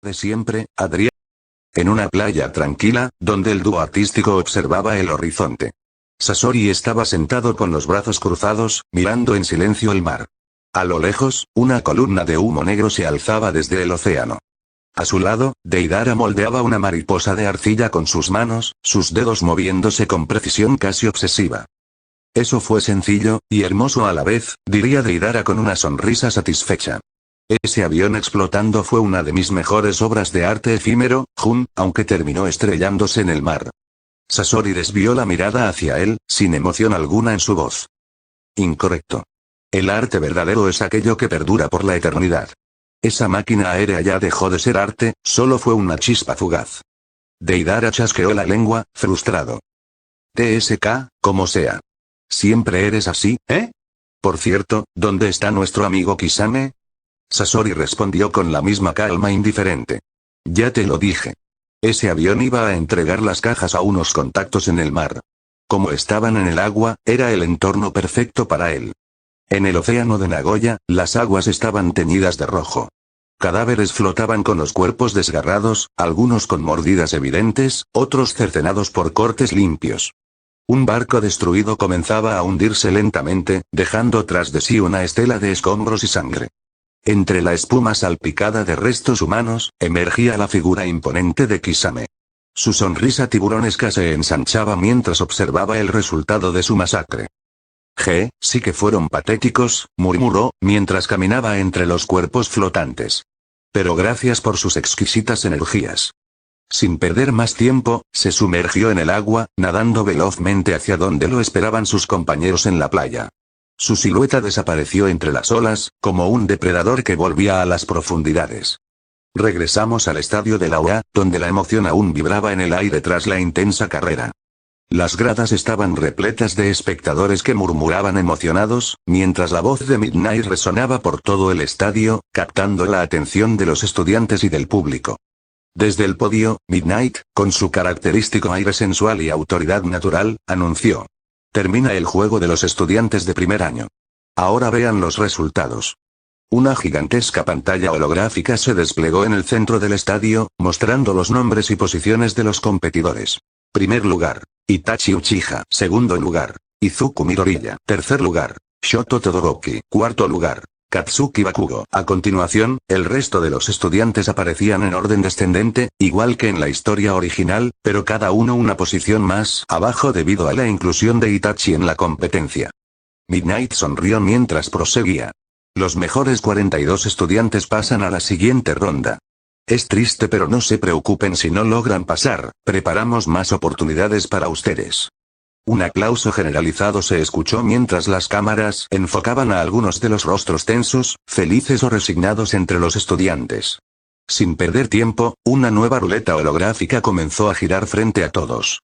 de siempre, Adrián. En una playa tranquila, donde el dúo artístico observaba el horizonte. Sasori estaba sentado con los brazos cruzados, mirando en silencio el mar. A lo lejos, una columna de humo negro se alzaba desde el océano. A su lado, Deidara moldeaba una mariposa de arcilla con sus manos, sus dedos moviéndose con precisión casi obsesiva. Eso fue sencillo, y hermoso a la vez, diría Deidara con una sonrisa satisfecha. Ese avión explotando fue una de mis mejores obras de arte efímero, Jun, aunque terminó estrellándose en el mar. Sasori desvió la mirada hacia él, sin emoción alguna en su voz. Incorrecto. El arte verdadero es aquello que perdura por la eternidad. Esa máquina aérea ya dejó de ser arte, solo fue una chispa fugaz. Deidara chasqueó la lengua, frustrado. TSK, como sea. Siempre eres así, ¿eh? Por cierto, ¿dónde está nuestro amigo Kisame? Sasori respondió con la misma calma indiferente. Ya te lo dije. Ese avión iba a entregar las cajas a unos contactos en el mar. Como estaban en el agua, era el entorno perfecto para él. En el océano de Nagoya, las aguas estaban teñidas de rojo. Cadáveres flotaban con los cuerpos desgarrados, algunos con mordidas evidentes, otros cercenados por cortes limpios. Un barco destruido comenzaba a hundirse lentamente, dejando tras de sí una estela de escombros y sangre. Entre la espuma salpicada de restos humanos, emergía la figura imponente de Kisame. Su sonrisa tiburonesca se ensanchaba mientras observaba el resultado de su masacre. Sí que fueron patéticos, murmuró, mientras caminaba entre los cuerpos flotantes. Pero gracias por sus exquisitas energías. Sin perder más tiempo, se sumergió en el agua, nadando velozmente hacia donde lo esperaban sus compañeros en la playa. Su silueta desapareció entre las olas, como un depredador que volvía a las profundidades. Regresamos al estadio de la UA, donde la emoción aún vibraba en el aire tras la intensa carrera. Las gradas estaban repletas de espectadores que murmuraban emocionados, mientras la voz de Midnight resonaba por todo el estadio, captando la atención de los estudiantes y del público. Desde el podio, Midnight, con su característico aire sensual y autoridad natural, anunció. Termina el juego de los estudiantes de primer año. Ahora vean los resultados. Una gigantesca pantalla holográfica se desplegó en el centro del estadio, mostrando los nombres y posiciones de los competidores. Primer lugar, Itachi Uchiha. Segundo lugar, Izuku Midoriya. Tercer lugar, Shoto Todoroki. Cuarto lugar, Katsuki Bakugo. A continuación, el resto de los estudiantes aparecían en orden descendente, igual que en la historia original, pero cada uno una posición más abajo debido a la inclusión de Itachi en la competencia. Midnight sonrió mientras proseguía. Los mejores 42 estudiantes pasan a la siguiente ronda. Es triste, pero no se preocupen si no logran pasar, preparamos más oportunidades para ustedes. Un aplauso generalizado se escuchó mientras las cámaras enfocaban a algunos de los rostros tensos, felices o resignados entre los estudiantes. Sin perder tiempo, una nueva ruleta holográfica comenzó a girar frente a todos.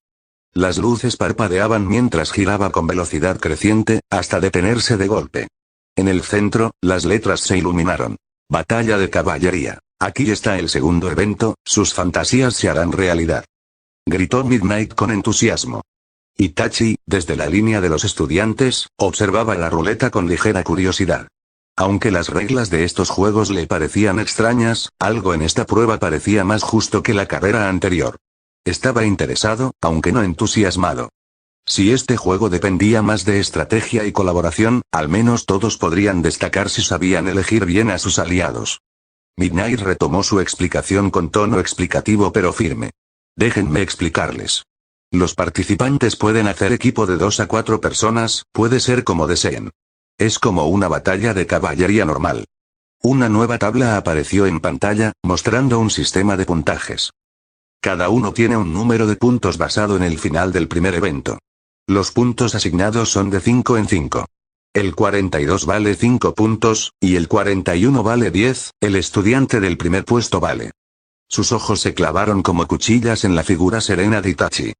Las luces parpadeaban mientras giraba con velocidad creciente, hasta detenerse de golpe. En el centro, las letras se iluminaron. Batalla de caballería. Aquí está el segundo evento, sus fantasías se harán realidad. Gritó Midnight con entusiasmo. Itachi, desde la línea de los estudiantes, observaba la ruleta con ligera curiosidad. Aunque las reglas de estos juegos le parecían extrañas, algo en esta prueba parecía más justo que la carrera anterior. Estaba interesado, aunque no entusiasmado. Si este juego dependía más de estrategia y colaboración, al menos todos podrían destacar si sabían elegir bien a sus aliados. Midnight retomó su explicación con tono explicativo pero firme. Déjenme explicarles. Los participantes pueden hacer equipo de 2 a 4 personas, puede ser como deseen. Es como una batalla de caballería normal. Una nueva tabla apareció en pantalla, mostrando un sistema de puntajes. Cada uno tiene un número de puntos basado en el final del primer evento. Los puntos asignados son de 5 en 5. El 42 vale 5 puntos, y el 41 vale 10, el estudiante del primer puesto vale. Sus ojos se clavaron como cuchillas en la figura serena de Itachi.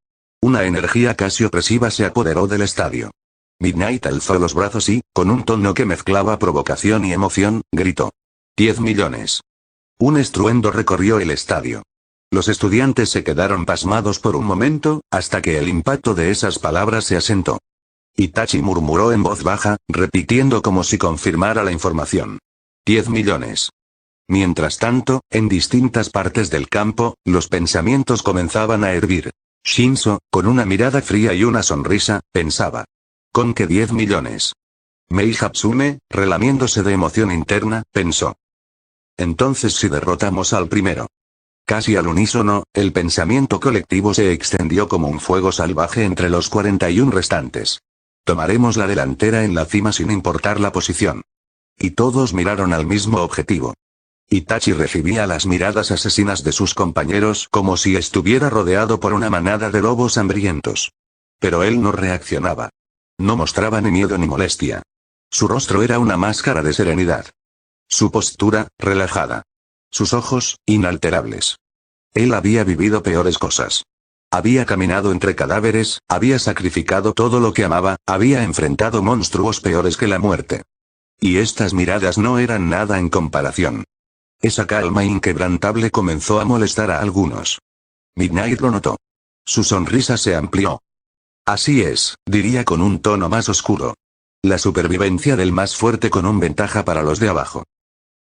Una energía casi opresiva se apoderó del estadio. Midnight alzó los brazos y, con un tono que mezclaba provocación y emoción, gritó. 10 millones. Un estruendo recorrió el estadio. Los estudiantes se quedaron pasmados por un momento, hasta que el impacto de esas palabras se asentó. Itachi murmuró en voz baja, repitiendo como si confirmara la información. 10 millones. Mientras tanto, en distintas partes del campo, los pensamientos comenzaban a hervir. Shinzo, con una mirada fría y una sonrisa, pensaba. ¿Con qué 10 millones? Mei Hatsume, relamiéndose de emoción interna, pensó. Entonces si derrotamos al primero. Casi al unísono, el pensamiento colectivo se extendió como un fuego salvaje entre los 41 restantes. Tomaremos la delantera en la cima sin importar la posición. Y todos miraron al mismo objetivo. Itachi recibía las miradas asesinas de sus compañeros como si estuviera rodeado por una manada de lobos hambrientos. Pero él no reaccionaba. No mostraba ni miedo ni molestia. Su rostro era una máscara de serenidad. Su postura, relajada. Sus ojos, inalterables. Él había vivido peores cosas. Había caminado entre cadáveres, había sacrificado todo lo que amaba, había enfrentado monstruos peores que la muerte. Y estas miradas no eran nada en comparación. Esa calma inquebrantable comenzó a molestar a algunos. Midnight lo notó. Su sonrisa se amplió. Así es, diría con un tono más oscuro. La supervivencia del más fuerte con un ventaja para los de abajo.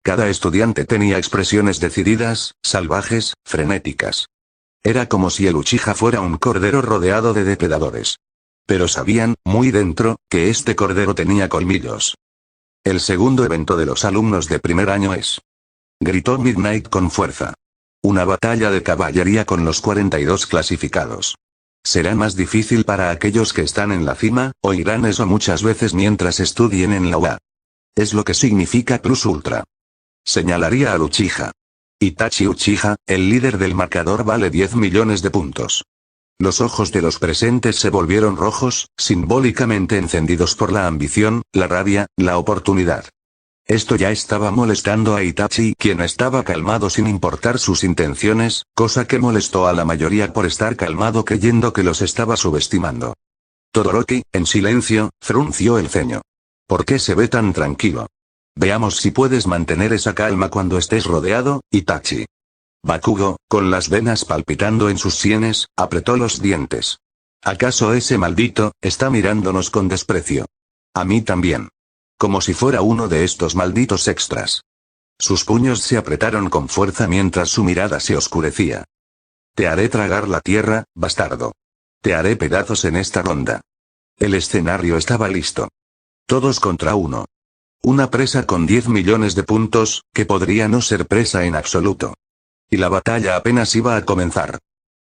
Cada estudiante tenía expresiones decididas, salvajes, frenéticas. Era como si el Uchiha fuera un cordero rodeado de depredadores. Pero sabían, muy dentro, que este cordero tenía colmillos. El segundo evento de los alumnos de primer año es. Gritó Midnight con fuerza. Una batalla de caballería con los 42 clasificados. Será más difícil para aquellos que están en la cima, oirán eso muchas veces mientras estudien en la UA. Es lo que significa Plus Ultra. Señalaría al Uchiha. Itachi Uchiha, el líder del marcador, vale 10 millones de puntos. Los ojos de los presentes se volvieron rojos, simbólicamente encendidos por la ambición, la rabia, la oportunidad. Esto ya estaba molestando a Itachi, quien estaba calmado sin importar sus intenciones, cosa que molestó a la mayoría por estar calmado creyendo que los estaba subestimando. Todoroki, en silencio, frunció el ceño. ¿Por qué se ve tan tranquilo? Veamos si puedes mantener esa calma cuando estés rodeado, Itachi. Bakugo, con las venas palpitando en sus sienes, apretó los dientes. ¿Acaso ese maldito está mirándonos con desprecio? A mí también. Como si fuera uno de estos malditos extras. Sus puños se apretaron con fuerza mientras su mirada se oscurecía. Te haré tragar la tierra, bastardo. Te haré pedazos en esta ronda. El escenario estaba listo. Todos contra uno. Una presa con 10 millones de puntos, que podría no ser presa en absoluto. Y la batalla apenas iba a comenzar.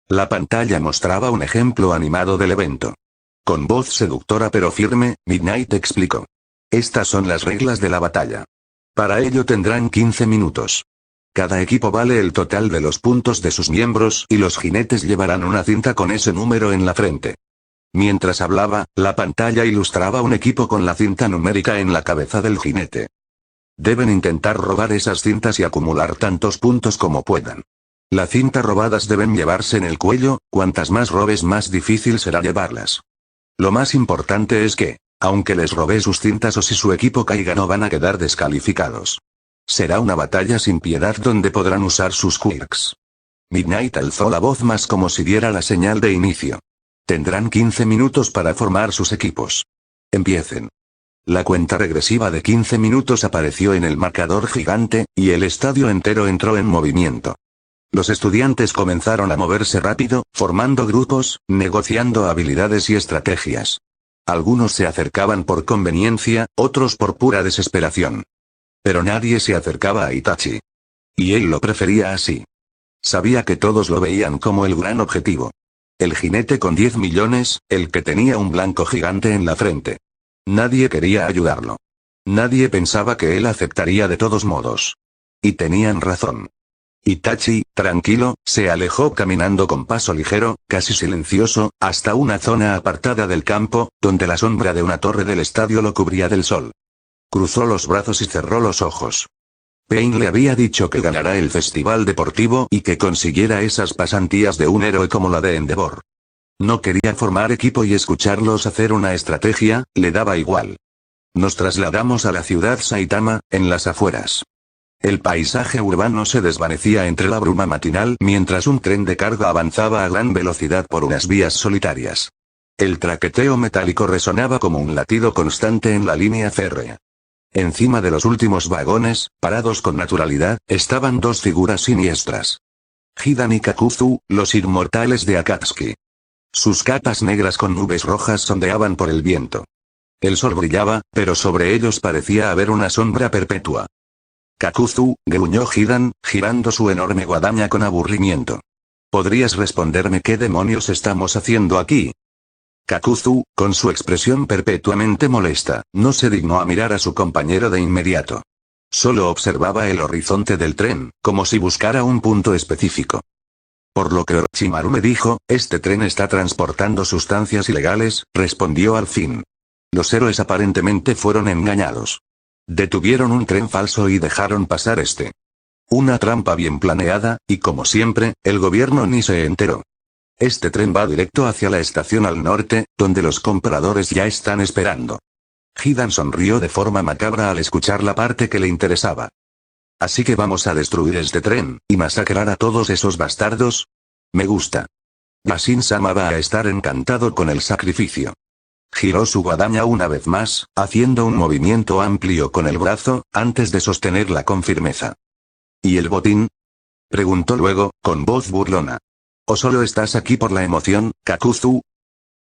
La pantalla mostraba un ejemplo animado del evento. Con voz seductora pero firme, Midnight explicó. Estas son las reglas de la batalla. Para ello tendrán 15 minutos. Cada equipo vale el total de los puntos de sus miembros y los jinetes llevarán una cinta con ese número en la frente. Mientras hablaba, la pantalla ilustraba un equipo con la cinta numérica en la cabeza del jinete. Deben intentar robar esas cintas y acumular tantos puntos como puedan. Las cintas robadas deben llevarse en el cuello, cuantas más robes más difícil será llevarlas. Lo más importante es que, aunque les robé sus cintas o si su equipo caiga no van a quedar descalificados. Será una batalla sin piedad donde podrán usar sus quirks. Midnight alzó la voz más como si diera la señal de inicio. Tendrán 15 minutos para formar sus equipos. Empiecen. La cuenta regresiva de 15 minutos apareció en el marcador gigante, y el estadio entero entró en movimiento. Los estudiantes comenzaron a moverse rápido, formando grupos, negociando habilidades y estrategias. Algunos se acercaban por conveniencia, otros por pura desesperación. Pero nadie se acercaba a Itachi. Y él lo prefería así. Sabía que todos lo veían como el gran objetivo. El jinete con 10 millones, el que tenía un blanco gigante en la frente. Nadie quería ayudarlo. Nadie pensaba que él aceptaría de todos modos. Y tenían razón. Itachi, tranquilo, se alejó caminando con paso ligero, casi silencioso, hasta una zona apartada del campo, donde la sombra de una torre del estadio lo cubría del sol. Cruzó los brazos y cerró los ojos. Pain le había dicho que ganará el festival deportivo y que consiguiera esas pasantías de un héroe como la de Endeavor. No quería formar equipo y escucharlos hacer una estrategia, le daba igual. Nos trasladamos a la ciudad Saitama, en las afueras. El paisaje urbano se desvanecía entre la bruma matinal mientras un tren de carga avanzaba a gran velocidad por unas vías solitarias. El traqueteo metálico resonaba como un latido constante en la línea férrea. Encima de los últimos vagones, parados con naturalidad, estaban dos figuras siniestras. Hidan y Kakuzu, los inmortales de Akatsuki. Sus capas negras con nubes rojas ondeaban por el viento. El sol brillaba, pero sobre ellos parecía haber una sombra perpetua. Kakuzu, gruñó Hidan, girando su enorme guadaña con aburrimiento. ¿Podrías responderme qué demonios estamos haciendo aquí? Kakuzu, con su expresión perpetuamente molesta, no se dignó a mirar a su compañero de inmediato. Solo observaba el horizonte del tren, como si buscara un punto específico. Por lo que Orochimaru me dijo, este tren está transportando sustancias ilegales, respondió al fin. Los héroes aparentemente fueron engañados. Detuvieron un tren falso y dejaron pasar este. Una trampa bien planeada, y como siempre, el gobierno ni se enteró. Este tren va directo hacia la estación al norte, donde los compradores ya están esperando. Hidan sonrió de forma macabra al escuchar la parte que le interesaba. Así que vamos a destruir este tren, y masacrar a todos esos bastardos. Me gusta. Yasin-sama va a estar encantado con el sacrificio. Giró su guadaña una vez más, haciendo un movimiento amplio con el brazo, antes de sostenerla con firmeza. ¿Y el botín? Preguntó luego, con voz burlona. ¿O solo estás aquí por la emoción, Kakuzu?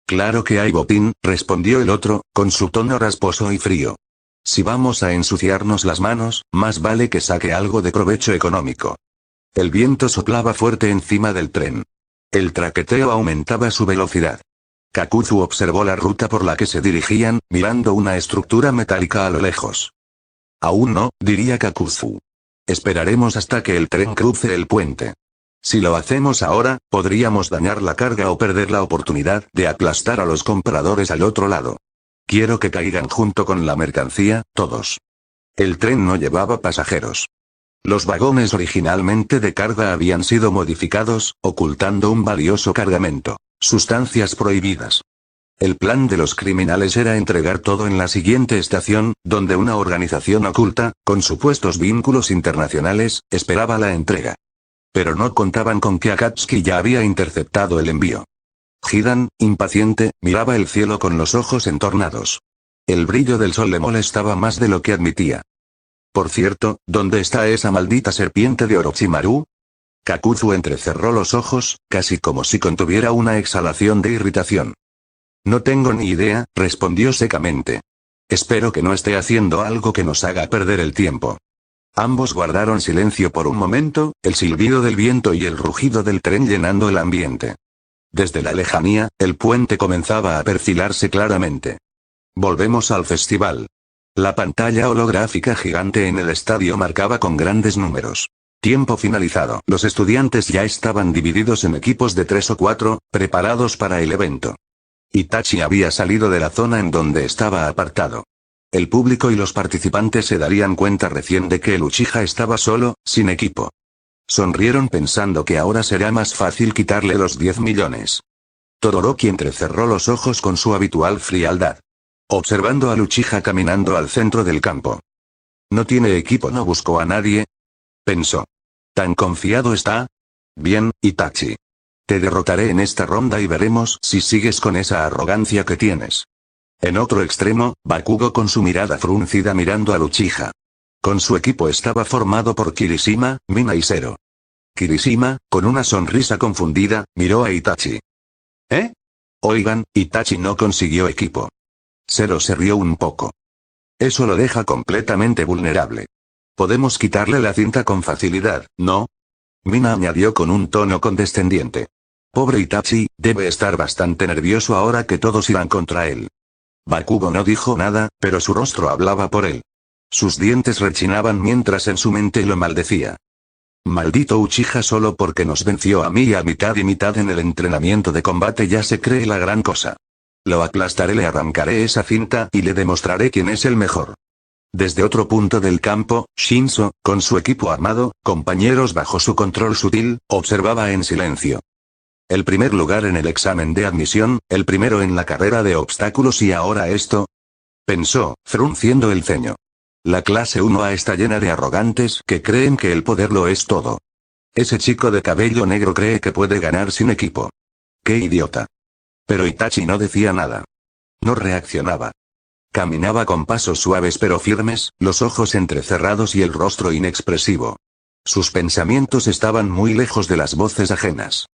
Claro que hay botín, respondió el otro, con su tono rasposo y frío. Si vamos a ensuciarnos las manos, más vale que saque algo de provecho económico. El viento soplaba fuerte encima del tren. El traqueteo aumentaba su velocidad. Kakuzu observó la ruta por la que se dirigían, mirando una estructura metálica a lo lejos. Aún no, diría Kakuzu. Esperaremos hasta que el tren cruce el puente. Si lo hacemos ahora, podríamos dañar la carga o perder la oportunidad de aplastar a los compradores al otro lado. Quiero que caigan junto con la mercancía, todos. El tren no llevaba pasajeros. Los vagones originalmente de carga habían sido modificados, ocultando un valioso cargamento, sustancias prohibidas. El plan de los criminales era entregar todo en la siguiente estación, donde una organización oculta, con supuestos vínculos internacionales, esperaba la entrega. Pero no contaban con que Akatsuki ya había interceptado el envío. Hidan, impaciente, miraba el cielo con los ojos entornados. El brillo del sol le molestaba más de lo que admitía. Por cierto, ¿dónde está esa maldita serpiente de Orochimaru? Kakuzu entrecerró los ojos, casi como si contuviera una exhalación de irritación. No tengo ni idea, respondió secamente. Espero que no esté haciendo algo que nos haga perder el tiempo. Ambos guardaron silencio por un momento, el silbido del viento y el rugido del tren llenando el ambiente. Desde la lejanía, el puente comenzaba a perfilarse claramente. Volvemos al festival. La pantalla holográfica gigante en el estadio marcaba con grandes números. Tiempo finalizado. Los estudiantes ya estaban divididos en equipos de 3 o 4, preparados para el evento. Itachi había salido de la zona en donde estaba apartado. El público y los participantes se darían cuenta recién de que el Uchiha estaba solo, sin equipo. Sonrieron pensando que ahora será más fácil quitarle los 10 millones. Todoroki entrecerró los ojos con su habitual frialdad. Observando al Uchiha caminando al centro del campo. No tiene equipo, no buscó a nadie. Pensó. ¿Tan confiado está? Bien, Itachi. Te derrotaré en esta ronda y veremos si sigues con esa arrogancia que tienes. En otro extremo, Bakugo con su mirada fruncida mirando al Uchiha. Con su equipo estaba formado por Kirishima, Mina y Zero. Kirishima, con una sonrisa confundida, miró a Itachi. ¿Eh? Oigan, Itachi no consiguió equipo. Zero se rió un poco. Eso lo deja completamente vulnerable. Podemos quitarle la cinta con facilidad, ¿no? Mina añadió con un tono condescendiente. Pobre Itachi, debe estar bastante nervioso ahora que todos irán contra él. Bakugo no dijo nada, pero su rostro hablaba por él. Sus dientes rechinaban mientras en su mente lo maldecía. Maldito Uchiha, solo porque nos venció a mí y mitad en el entrenamiento de combate ya se cree la gran cosa. Lo aplastaré, le arrancaré esa cinta y le demostraré quién es el mejor. Desde otro punto del campo, Shinzo, con su equipo armado, compañeros bajo su control sutil, observaba en silencio. El primer lugar en el examen de admisión, el primero en la carrera de obstáculos y ahora esto. Pensó, frunciendo el ceño. La clase 1A está llena de arrogantes que creen que el poder lo es todo. Ese chico de cabello negro cree que puede ganar sin equipo. ¡Qué idiota! Pero Itachi no decía nada. No reaccionaba. Caminaba con pasos suaves pero firmes, los ojos entrecerrados y el rostro inexpresivo. Sus pensamientos estaban muy lejos de las voces ajenas.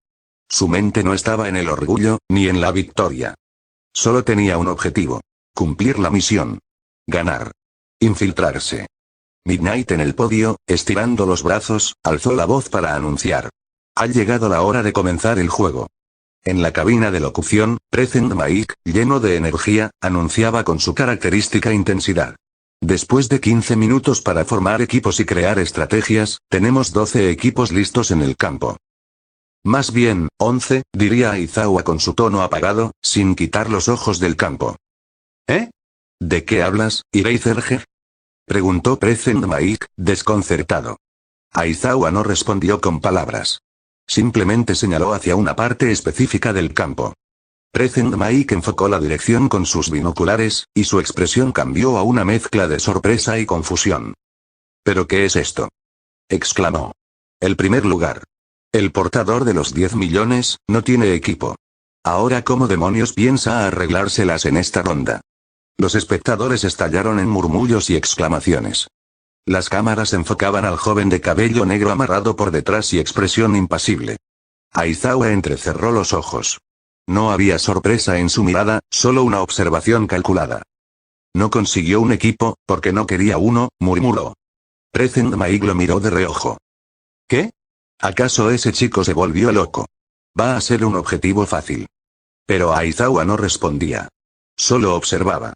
Su mente no estaba en el orgullo, ni en la victoria. Solo tenía un objetivo. Cumplir la misión. Ganar. Infiltrarse. Midnight en el podio, estirando los brazos, alzó la voz para anunciar. Ha llegado la hora de comenzar el juego. En la cabina de locución, Present Mike, lleno de energía, anunciaba con su característica intensidad. Después de 15 minutos para formar equipos y crear estrategias, tenemos 12 equipos listos en el campo. Más bien, 11, diría Aizawa con su tono apagado, sin quitar los ojos del campo. ¿Eh? ¿De qué hablas, Eraserhead? Preguntó Present Mike, desconcertado. Aizawa no respondió con palabras. Simplemente señaló hacia una parte específica del campo. Present Mike enfocó la dirección con sus binoculares, y su expresión cambió a una mezcla de sorpresa y confusión. ¿Pero qué es esto? Exclamó. El primer lugar. El portador de los 10 millones, no tiene equipo. Ahora ¿cómo demonios piensa arreglárselas en esta ronda? Los espectadores estallaron en murmullos y exclamaciones. Las cámaras enfocaban al joven de cabello negro amarrado por detrás y expresión impasible. Aizawa entrecerró los ojos. No había sorpresa en su mirada, solo una observación calculada. No consiguió un equipo, porque no quería uno, murmuró. Present Mike lo miró de reojo. ¿Qué? ¿Acaso ese chico se volvió loco? Va a ser un objetivo fácil. Pero Aizawa no respondía. Solo observaba.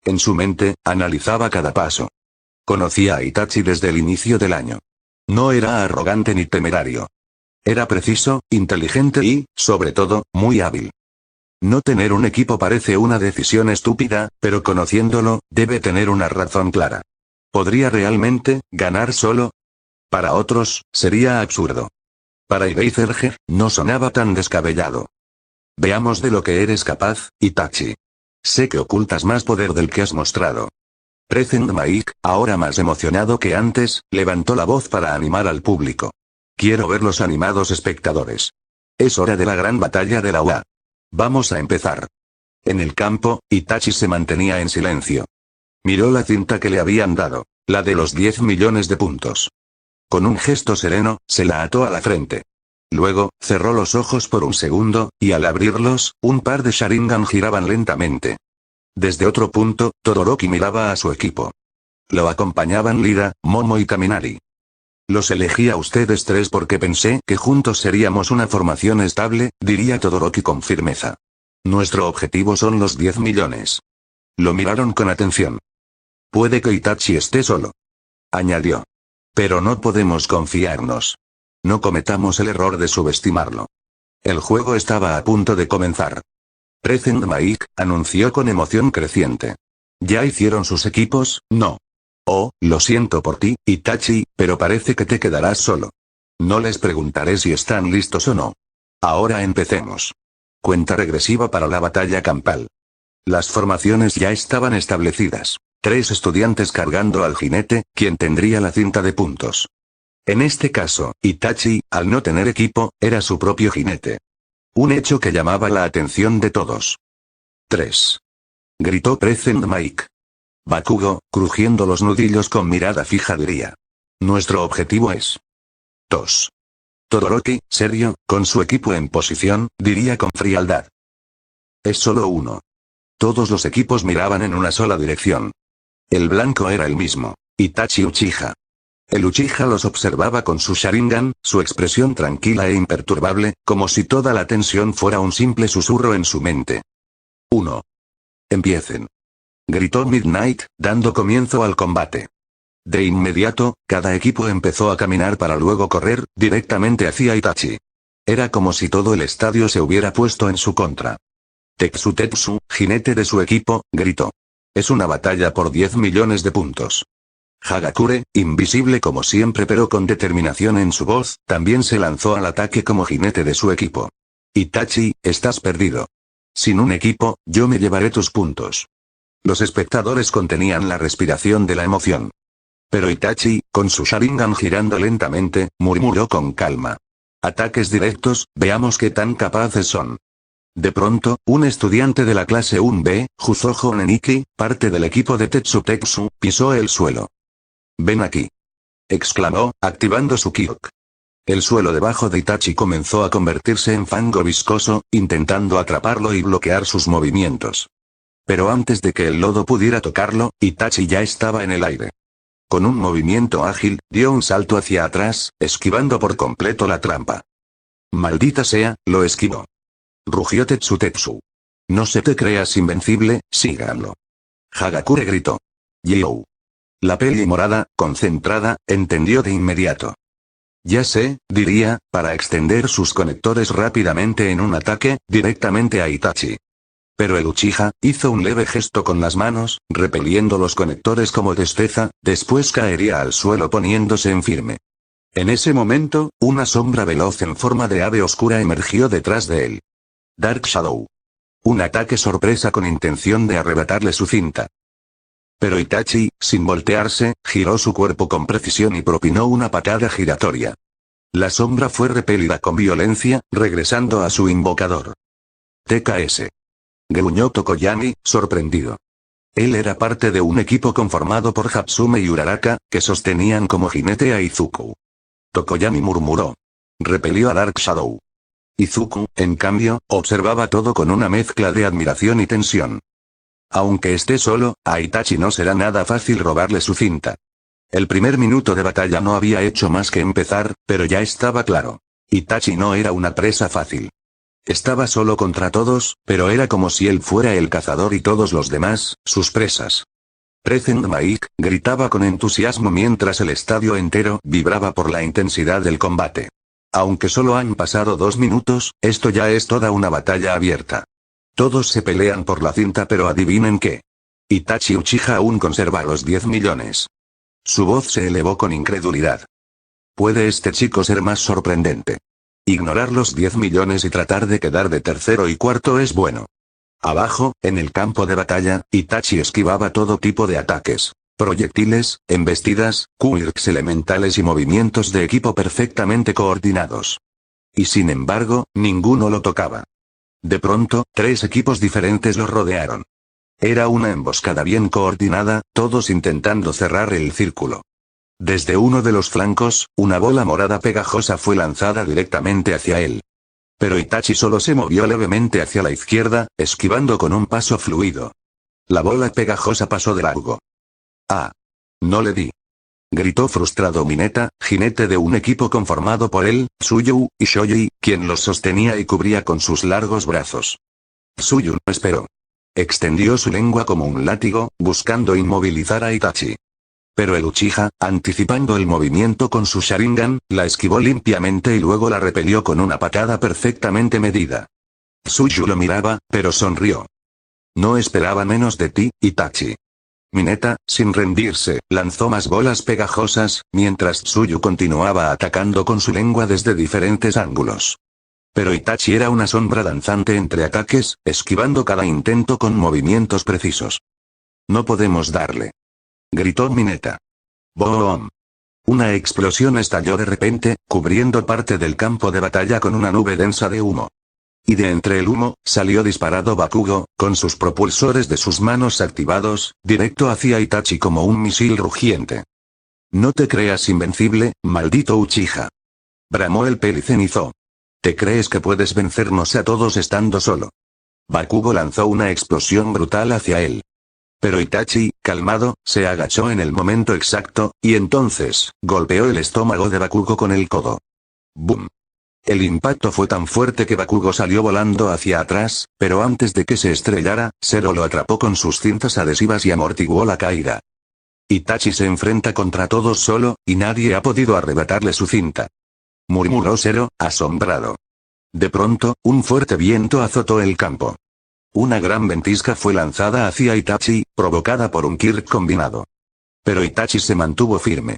En su mente, analizaba cada paso. Conocía a Itachi desde el inicio del año. No era arrogante ni temerario. Era preciso, inteligente y, sobre todo, muy hábil. No tener un equipo parece una decisión estúpida, pero conociéndolo, debe tener una razón clara. ¿Podría realmente ganar solo? Para otros, sería absurdo. Para Eraserhead, no sonaba tan descabellado. Veamos de lo que eres capaz, Itachi. Sé que ocultas más poder del que has mostrado. Present Mike, ahora más emocionado que antes, levantó la voz para animar al público. Quiero ver los animados espectadores. Es hora de la gran batalla de la UA. Vamos a empezar. En el campo, Itachi se mantenía en silencio. Miró la cinta que le habían dado, la de los 10 millones de puntos. Con un gesto sereno, se la ató a la frente. Luego, cerró los ojos por un segundo, y al abrirlos, un par de Sharingan giraban lentamente. Desde otro punto, Todoroki miraba a su equipo. Lo acompañaban Lida, Momo y Kaminari. Los elegí a ustedes tres porque pensé que juntos seríamos una formación estable, diría Todoroki con firmeza. Nuestro objetivo son los 10 millones. Lo miraron con atención. Puede que Itachi esté solo. Añadió. Pero no podemos confiarnos. No cometamos el error de subestimarlo. El juego estaba a punto de comenzar. Present Mike, anunció con emoción creciente. ¿Ya hicieron sus equipos? No. Oh, lo siento por ti, Itachi, pero parece que te quedarás solo. No les preguntaré si están listos o no. Ahora empecemos. Cuenta regresiva para la batalla campal. Las formaciones ya estaban establecidas. 3 estudiantes cargando al jinete, quien tendría la cinta de puntos. En este caso, Itachi, al no tener equipo, era su propio jinete. Un hecho que llamaba la atención de todos. 3. Gritó Present Mike. Bakugo, crujiendo los nudillos con mirada fija diría. Nuestro objetivo es. 2. Todoroki, serio, con su equipo en posición, diría con frialdad. Es solo uno. Todos los equipos miraban en una sola dirección. El blanco era el mismo, Itachi Uchiha. El Uchiha los observaba con su Sharingan, su expresión tranquila e imperturbable, como si toda la tensión fuera un simple susurro en su mente. 1. Empiecen. Gritó Midnight, dando comienzo al combate. De inmediato, cada equipo empezó a caminar para luego correr, directamente hacia Itachi. Era como si todo el estadio se hubiera puesto en su contra. Tetsu, jinete de su equipo, gritó. Es una batalla por 10 millones de puntos. Hagakure, invisible como siempre pero con determinación en su voz, también se lanzó al ataque como jinete de su equipo. Itachi, estás perdido. Sin un equipo, yo me llevaré tus puntos. Los espectadores contenían la respiración de la emoción. Pero Itachi, con su Sharingan girando lentamente, murmuró con calma. Ataques directos, veamos qué tan capaces son. De pronto, un estudiante de la clase 1B, Jusojo Neniki, parte del equipo de Tetsu, pisó el suelo. «Ven aquí», exclamó, activando su Kyok. El suelo debajo de Itachi comenzó a convertirse en fango viscoso, intentando atraparlo y bloquear sus movimientos. Pero antes de que el lodo pudiera tocarlo, Itachi ya estaba en el aire. Con un movimiento ágil, dio un salto hacia atrás, esquivando por completo la trampa. «Maldita sea», lo esquivó. Rugió Tetsu. «No se te creas invencible, síganlo». Hagakure gritó. «Yo». La peli morada, concentrada, entendió de inmediato. «Ya sé», diría, para extender sus conectores rápidamente en un ataque, directamente a Itachi. Pero el Uchiha, hizo un leve gesto con las manos, repeliendo los conectores como destreza, después caería al suelo poniéndose en firme. En ese momento, una sombra veloz en forma de ave oscura emergió detrás de él. Dark Shadow. Un ataque sorpresa con intención de arrebatarle su cinta. Pero Itachi, sin voltearse, giró su cuerpo con precisión y propinó una patada giratoria. La sombra fue repelida con violencia, regresando a su invocador. TKS. Gruñó Tokoyami, sorprendido. Él era parte de un equipo conformado por Hatsume y Uraraka, que sostenían como jinete a Izuku. Tokoyami murmuró. Repelió a Dark Shadow. Izuku, en cambio, observaba todo con una mezcla de admiración y tensión. Aunque esté solo, a Itachi no será nada fácil robarle su cinta. El primer minuto de batalla no había hecho más que empezar, pero ya estaba claro. Itachi no era una presa fácil. Estaba solo contra todos, pero era como si él fuera el cazador y todos los demás, sus presas. «Present Mike», gritaba con entusiasmo mientras el estadio entero vibraba por la intensidad del combate. Aunque solo han pasado 2 minutos, esto ya es toda una batalla abierta. Todos se pelean por la cinta, pero adivinen qué. Itachi Uchiha aún conserva los 10 millones. Su voz se elevó con incredulidad. ¿Puede este chico ser más sorprendente? Ignorar los 10 millones y tratar de quedar de tercero y cuarto es bueno. Abajo, en el campo de batalla, Itachi esquivaba todo tipo de ataques. Proyectiles, embestidas, quirks elementales y movimientos de equipo perfectamente coordinados. Y sin embargo, ninguno lo tocaba. De pronto, 3 equipos diferentes lo rodearon. Era una emboscada bien coordinada, todos intentando cerrar el círculo. Desde uno de los flancos, una bola morada pegajosa fue lanzada directamente hacia él. Pero Itachi solo se movió levemente hacia la izquierda, esquivando con un paso fluido. La bola pegajosa pasó de largo. «¡Ah! No le di!», gritó frustrado Mineta, jinete de un equipo conformado por él, Tsuyu, y Shoji, quien los sostenía y cubría con sus largos brazos. Tsuyu no esperó. Extendió su lengua como un látigo, buscando inmovilizar a Itachi. Pero el Uchiha, anticipando el movimiento con su Sharingan, la esquivó limpiamente y luego la repelió con una patada perfectamente medida. Tsuyu lo miraba, pero sonrió. «No esperaba menos de ti, Itachi». Mineta, sin rendirse, lanzó más bolas pegajosas, mientras Tsuyu continuaba atacando con su lengua desde diferentes ángulos. Pero Itachi era una sombra danzante entre ataques, esquivando cada intento con movimientos precisos. «No podemos darle», gritó Mineta. ¡Boom! Una explosión estalló de repente, cubriendo parte del campo de batalla con una nube densa de humo. Y de entre el humo, salió disparado Bakugo, con sus propulsores de sus manos activados, directo hacia Itachi como un misil rugiente. «No te creas invencible, maldito Uchiha», bramó el pelicenizo. «¿Te crees que puedes vencernos a todos estando solo?». Bakugo lanzó una explosión brutal hacia él. Pero Itachi, calmado, se agachó en el momento exacto, y entonces, golpeó el estómago de Bakugo con el codo. ¡Bum! El impacto fue tan fuerte que Bakugo salió volando hacia atrás, pero antes de que se estrellara, Zero lo atrapó con sus cintas adhesivas y amortiguó la caída. Itachi se enfrenta contra todos solo, y nadie ha podido arrebatarle su cinta. Murmuró Zero, asombrado. De pronto, un fuerte viento azotó el campo. Una gran ventisca fue lanzada hacia Itachi, provocada por un Kirk combinado. Pero Itachi se mantuvo firme.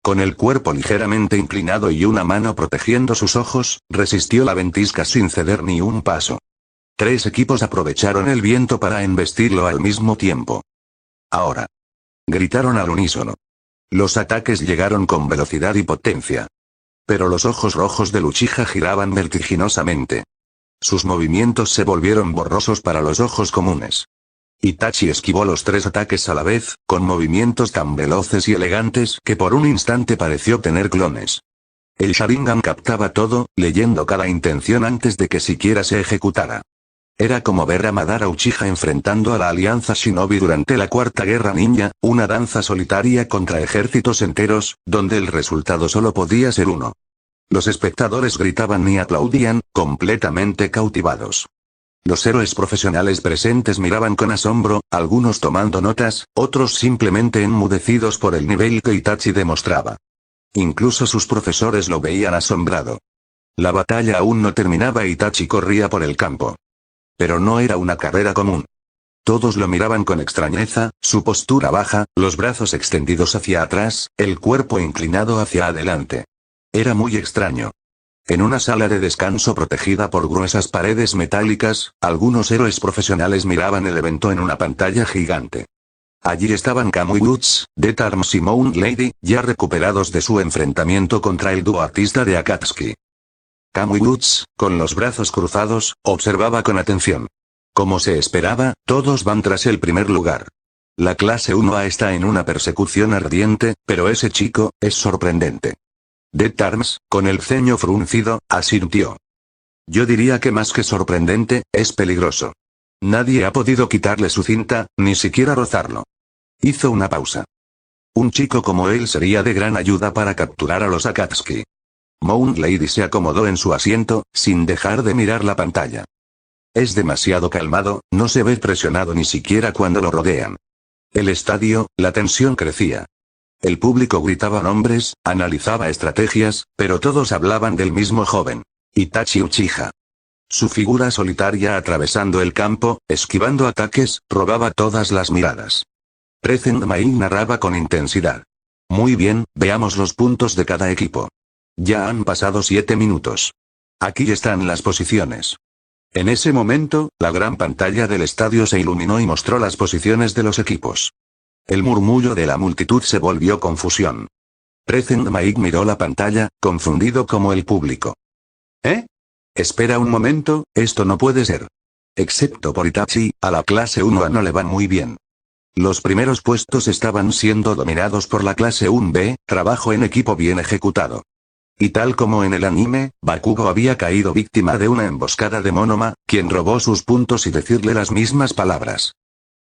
Con el cuerpo ligeramente inclinado y una mano protegiendo sus ojos, resistió la ventisca sin ceder ni un paso. 3 equipos aprovecharon el viento para embestirlo al mismo tiempo. «Ahora», gritaron al unísono. Los ataques llegaron con velocidad y potencia. Pero los ojos rojos del Uchiha giraban vertiginosamente. Sus movimientos se volvieron borrosos para los ojos comunes. Itachi esquivó los 3 ataques a la vez, con movimientos tan veloces y elegantes que por un instante pareció tener clones. El Sharingan captaba todo, leyendo cada intención antes de que siquiera se ejecutara. Era como ver a Madara Uchiha enfrentando a la Alianza Shinobi durante la Cuarta Guerra Ninja, una danza solitaria contra ejércitos enteros, donde el resultado solo podía ser uno. Los espectadores gritaban y aplaudían, completamente cautivados. Los héroes profesionales presentes miraban con asombro, algunos tomando notas, otros simplemente enmudecidos por el nivel que Itachi demostraba. Incluso sus profesores lo veían asombrado. La batalla aún no terminaba. Itachi corría por el campo. Pero no era una carrera común. Todos lo miraban con extrañeza, su postura baja, los brazos extendidos hacia atrás, el cuerpo inclinado hacia adelante. Era muy extraño. En una sala de descanso protegida por gruesas paredes metálicas, algunos héroes profesionales miraban el evento en una pantalla gigante. Allí estaban Kamui Woods, Death Arms y Moon Lady, ya recuperados de su enfrentamiento contra el dúo artista de Akatsuki. Kamui Woods, con los brazos cruzados, observaba con atención. Como se esperaba, todos van tras el primer lugar. La clase 1A está en una persecución ardiente, pero ese chico, es sorprendente. Death Arms, con el ceño fruncido, asintió. Yo diría que más que sorprendente, es peligroso. Nadie ha podido quitarle su cinta, ni siquiera rozarlo. Hizo una pausa. Un chico como él sería de gran ayuda para capturar a los Akatsuki. Moon Lady se acomodó en su asiento, sin dejar de mirar la pantalla. Es demasiado calmado, no se ve presionado ni siquiera cuando lo rodean. El estadio, la tensión crecía. El público gritaba nombres, analizaba estrategias, pero todos hablaban del mismo joven. Itachi Uchiha. Su figura solitaria atravesando el campo, esquivando ataques, robaba todas las miradas. Present Mai narraba con intensidad. Muy bien, veamos los puntos de cada equipo. Ya han pasado 7 minutos. Aquí están las posiciones. En ese momento, la gran pantalla del estadio se iluminó y mostró las posiciones de los equipos. El murmullo de la multitud se volvió confusión. Present Mai miró la pantalla, confundido como el público. ¿Eh? Espera un momento, esto no puede ser. Excepto por Itachi, a la clase 1A no le va muy bien. Los primeros puestos estaban siendo dominados por la clase 1B, trabajo en equipo bien ejecutado. Y tal como en el anime, Bakugo había caído víctima de una emboscada de Monoma, quien robó sus puntos y decirle las mismas palabras.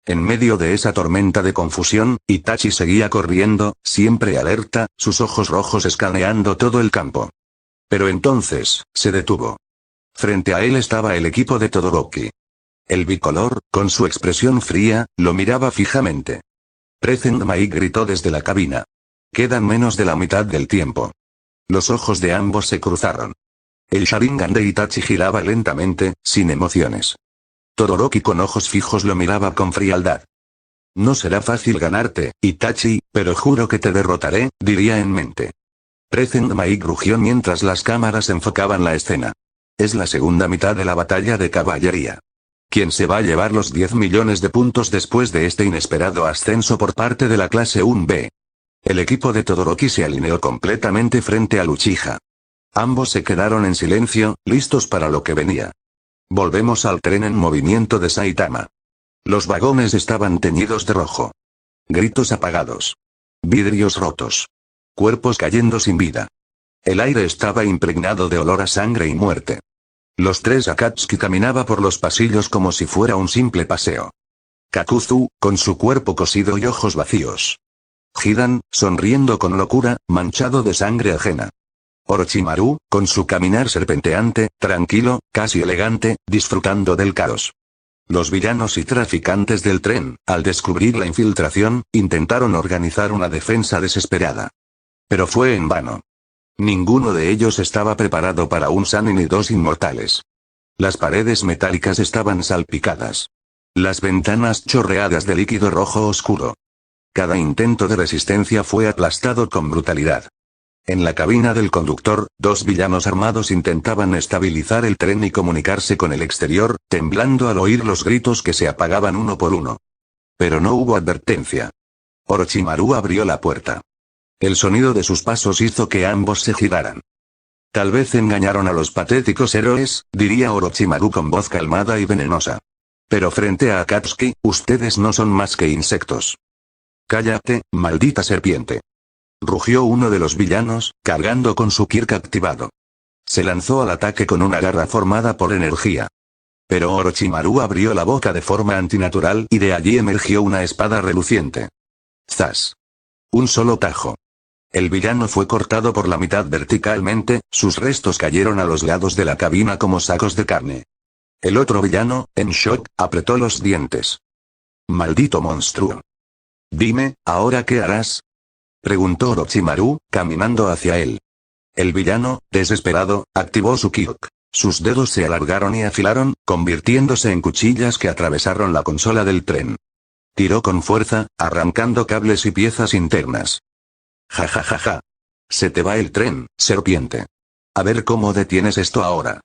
En medio de esa tormenta de confusión, Itachi seguía corriendo, siempre alerta, sus ojos rojos escaneando todo el campo. Pero entonces, se detuvo. Frente a él estaba el equipo de Todoroki. El bicolor, con su expresión fría, lo miraba fijamente. Present Mai gritó desde la cabina. Quedan menos de la mitad del tiempo. Los ojos de ambos se cruzaron. El Sharingan de Itachi giraba lentamente, sin emociones. Todoroki con ojos fijos lo miraba con frialdad. No será fácil ganarte, Itachi, pero juro que te derrotaré, diría en mente. Present Mai rugió mientras las cámaras enfocaban la escena. Es la segunda mitad de la batalla de caballería. ¿Quién se va a llevar los 10 millones de puntos después de este inesperado ascenso por parte de la clase 1B? El equipo de Todoroki se alineó completamente frente al Uchiha. Ambos se quedaron en silencio, listos para lo que venía. Volvemos al tren en movimiento de Saitama. Los vagones estaban teñidos de rojo. Gritos apagados. Vidrios rotos. Cuerpos cayendo sin vida. El aire estaba impregnado de olor a sangre y muerte. Los 3 Akatsuki caminaba por los pasillos como si fuera un simple paseo. Kakuzu, con su cuerpo cosido y ojos vacíos. Hidan, sonriendo con locura, manchado de sangre ajena. Orochimaru, con su caminar serpenteante, tranquilo, casi elegante, disfrutando del caos. Los villanos y traficantes del tren, al descubrir la infiltración, intentaron organizar una defensa desesperada. Pero fue en vano. Ninguno de ellos estaba preparado para un Sannin y 2 inmortales. Las paredes metálicas estaban salpicadas. Las ventanas chorreadas de líquido rojo oscuro. Cada intento de resistencia fue aplastado con brutalidad. En la cabina del conductor, 2 villanos armados intentaban estabilizar el tren y comunicarse con el exterior, temblando al oír los gritos que se apagaban uno por uno. Pero no hubo advertencia. Orochimaru abrió la puerta. El sonido de sus pasos hizo que ambos se giraran. Tal vez engañaron a los patéticos héroes, diría Orochimaru con voz calmada y venenosa. Pero frente a Akatsuki, ustedes no son más que insectos. Cállate, maldita serpiente. Rugió uno de los villanos, cargando con su Kirk activado. Se lanzó al ataque con una garra formada por energía. Pero Orochimaru abrió la boca de forma antinatural y de allí emergió una espada reluciente. ¡Zas! Un solo tajo. El villano fue cortado por la mitad verticalmente, sus restos cayeron a los lados de la cabina como sacos de carne. El otro villano, en shock, apretó los dientes. ¡Maldito monstruo! Dime, ¿ahora qué harás? Preguntó Orochimaru, caminando hacia él. El villano, desesperado, activó su Kirk. Sus dedos se alargaron y afilaron, convirtiéndose en cuchillas que atravesaron la consola del tren. Tiró con fuerza, arrancando cables y piezas internas. Ja ja ja ja. Se te va el tren, serpiente. A ver cómo detienes esto ahora.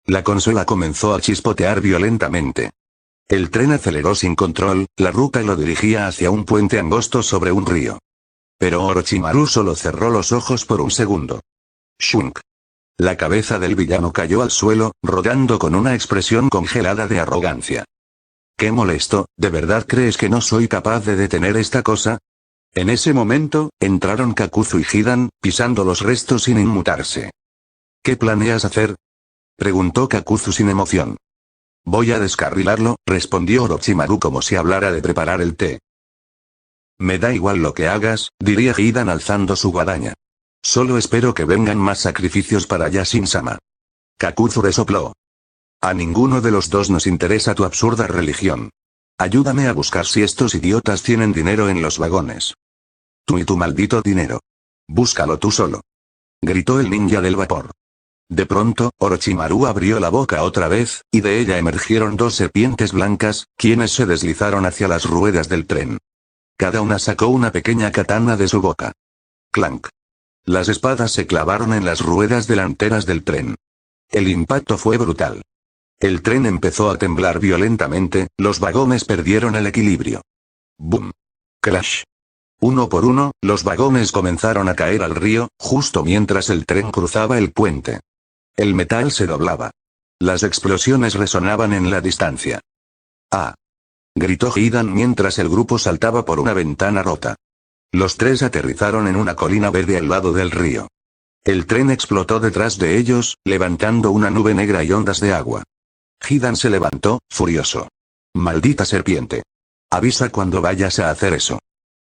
La consola comenzó a chispotear violentamente. El tren aceleró sin control, la ruta lo dirigía hacia un puente angosto sobre un río. Pero Orochimaru solo cerró los ojos por un segundo. Shunk. La cabeza del villano cayó al suelo, rodando con una expresión congelada de arrogancia. ¡Qué molesto! ¿De verdad crees que no soy capaz de detener esta cosa? En ese momento, entraron Kakuzu y Hidan, pisando los restos sin inmutarse. ¿Qué planeas hacer? Preguntó Kakuzu sin emoción. Voy a descarrilarlo, respondió Orochimaru como si hablara de preparar el té. Me da igual lo que hagas, diría Hidan alzando su guadaña. Solo espero que vengan más sacrificios para Yasin-sama. Kakuzu resopló. A ninguno de los dos nos interesa tu absurda religión. Ayúdame a buscar si estos idiotas tienen dinero en los vagones. Tú y tu maldito dinero. Búscalo tú solo. Gritó el ninja del vapor. De pronto, Orochimaru abrió la boca otra vez, y de ella emergieron dos serpientes blancas, quienes se deslizaron hacia las ruedas del tren. Cada una sacó una pequeña katana de su boca. Clank. Las espadas se clavaron en las ruedas delanteras del tren. El impacto fue brutal. El tren empezó a temblar violentamente, los vagones perdieron el equilibrio. ¡Boom! ¡Crash! Uno por uno, los vagones comenzaron a caer al río, justo mientras el tren cruzaba el puente. El metal se doblaba. Las explosiones resonaban en la distancia. ¡Ah! Gritó Hidan mientras el grupo saltaba por una ventana rota. Los tres aterrizaron en una colina verde al lado del río. El tren explotó detrás de ellos, levantando una nube negra y ondas de agua. Hidan se levantó, furioso. ¡Maldita serpiente! Avisa cuando vayas a hacer eso.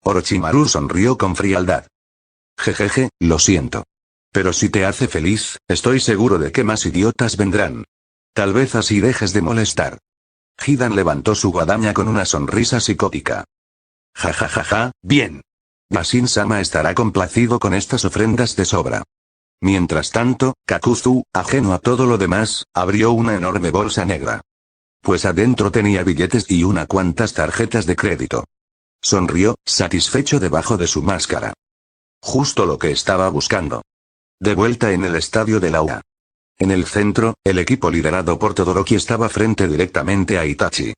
Orochimaru sonrió con frialdad. Jejeje, lo siento. Pero si te hace feliz, estoy seguro de que más idiotas vendrán. Tal vez así dejes de molestar. Hidan levantó su guadaña con una sonrisa psicótica. Ja ja ja ja, bien. Yasin-sama estará complacido con estas ofrendas de sobra. Mientras tanto, Kakuzu, ajeno a todo lo demás, abrió una enorme bolsa negra. Pues adentro tenía billetes y unas cuantas tarjetas de crédito. Sonrió, satisfecho debajo de su máscara. Justo lo que estaba buscando. De vuelta en el estadio de la UA. En el centro, el equipo liderado por Todoroki estaba frente directamente a Itachi.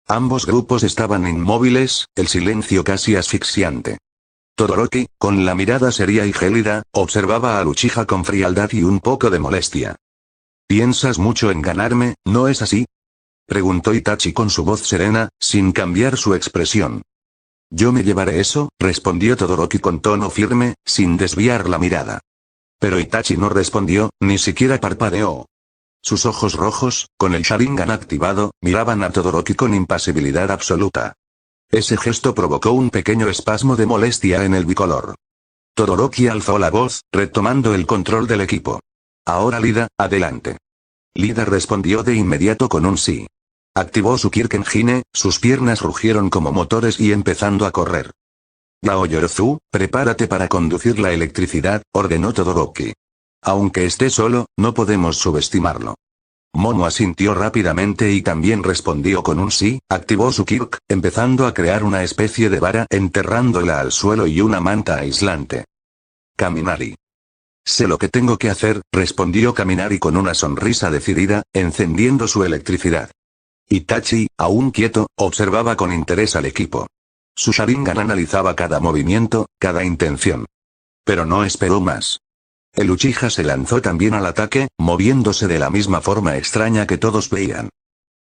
Ambos grupos estaban inmóviles, el silencio casi asfixiante. Todoroki, con la mirada seria y gélida, observaba a Uchiha con frialdad y un poco de molestia. «Piensas mucho en ganarme, ¿no es así?», preguntó Itachi con su voz serena, sin cambiar su expresión. «Yo me llevaré eso», respondió Todoroki con tono firme, sin desviar la mirada. Pero Itachi no respondió, ni siquiera parpadeó. Sus ojos rojos, con el Sharingan activado, miraban a Todoroki con impasibilidad absoluta. Ese gesto provocó un pequeño espasmo de molestia en el bicolor. Todoroki alzó la voz, retomando el control del equipo. «Ahora Lida, adelante». Lida respondió de inmediato con un sí. Activó su Kirkenjine, sus piernas rugieron como motores y empezando a correr. «Naoyorozu, prepárate para conducir la electricidad», ordenó Todoroki. «Aunque esté solo, no podemos subestimarlo». Momo asintió rápidamente y también respondió con un sí, activó su Kirk, empezando a crear una especie de vara enterrándola al suelo y una manta aislante. «Kaminari. Sé lo que tengo que hacer», respondió Kaminari con una sonrisa decidida, encendiendo su electricidad. Itachi, aún quieto, observaba con interés al equipo. Su Sharingan analizaba cada movimiento, cada intención. Pero no esperó más. El Uchiha se lanzó también al ataque, moviéndose de la misma forma extraña que todos veían.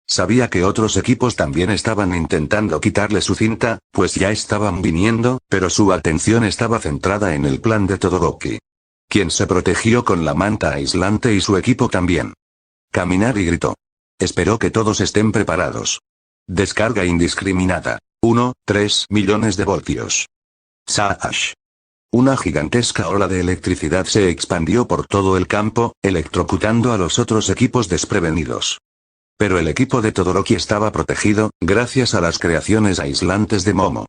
Sabía que otros equipos también estaban intentando quitarle su cinta, pues ya estaban viniendo, pero su atención estaba centrada en el plan de Todoroki, quien se protegió con la manta aislante y su equipo también. Kaminari gritó. Espero que todos estén preparados. Descarga indiscriminada. 3 millones de voltios. Saash. Una gigantesca ola de electricidad se expandió por todo el campo, electrocutando a los otros equipos desprevenidos. Pero el equipo de Todoroki estaba protegido, gracias a las creaciones aislantes de Momo.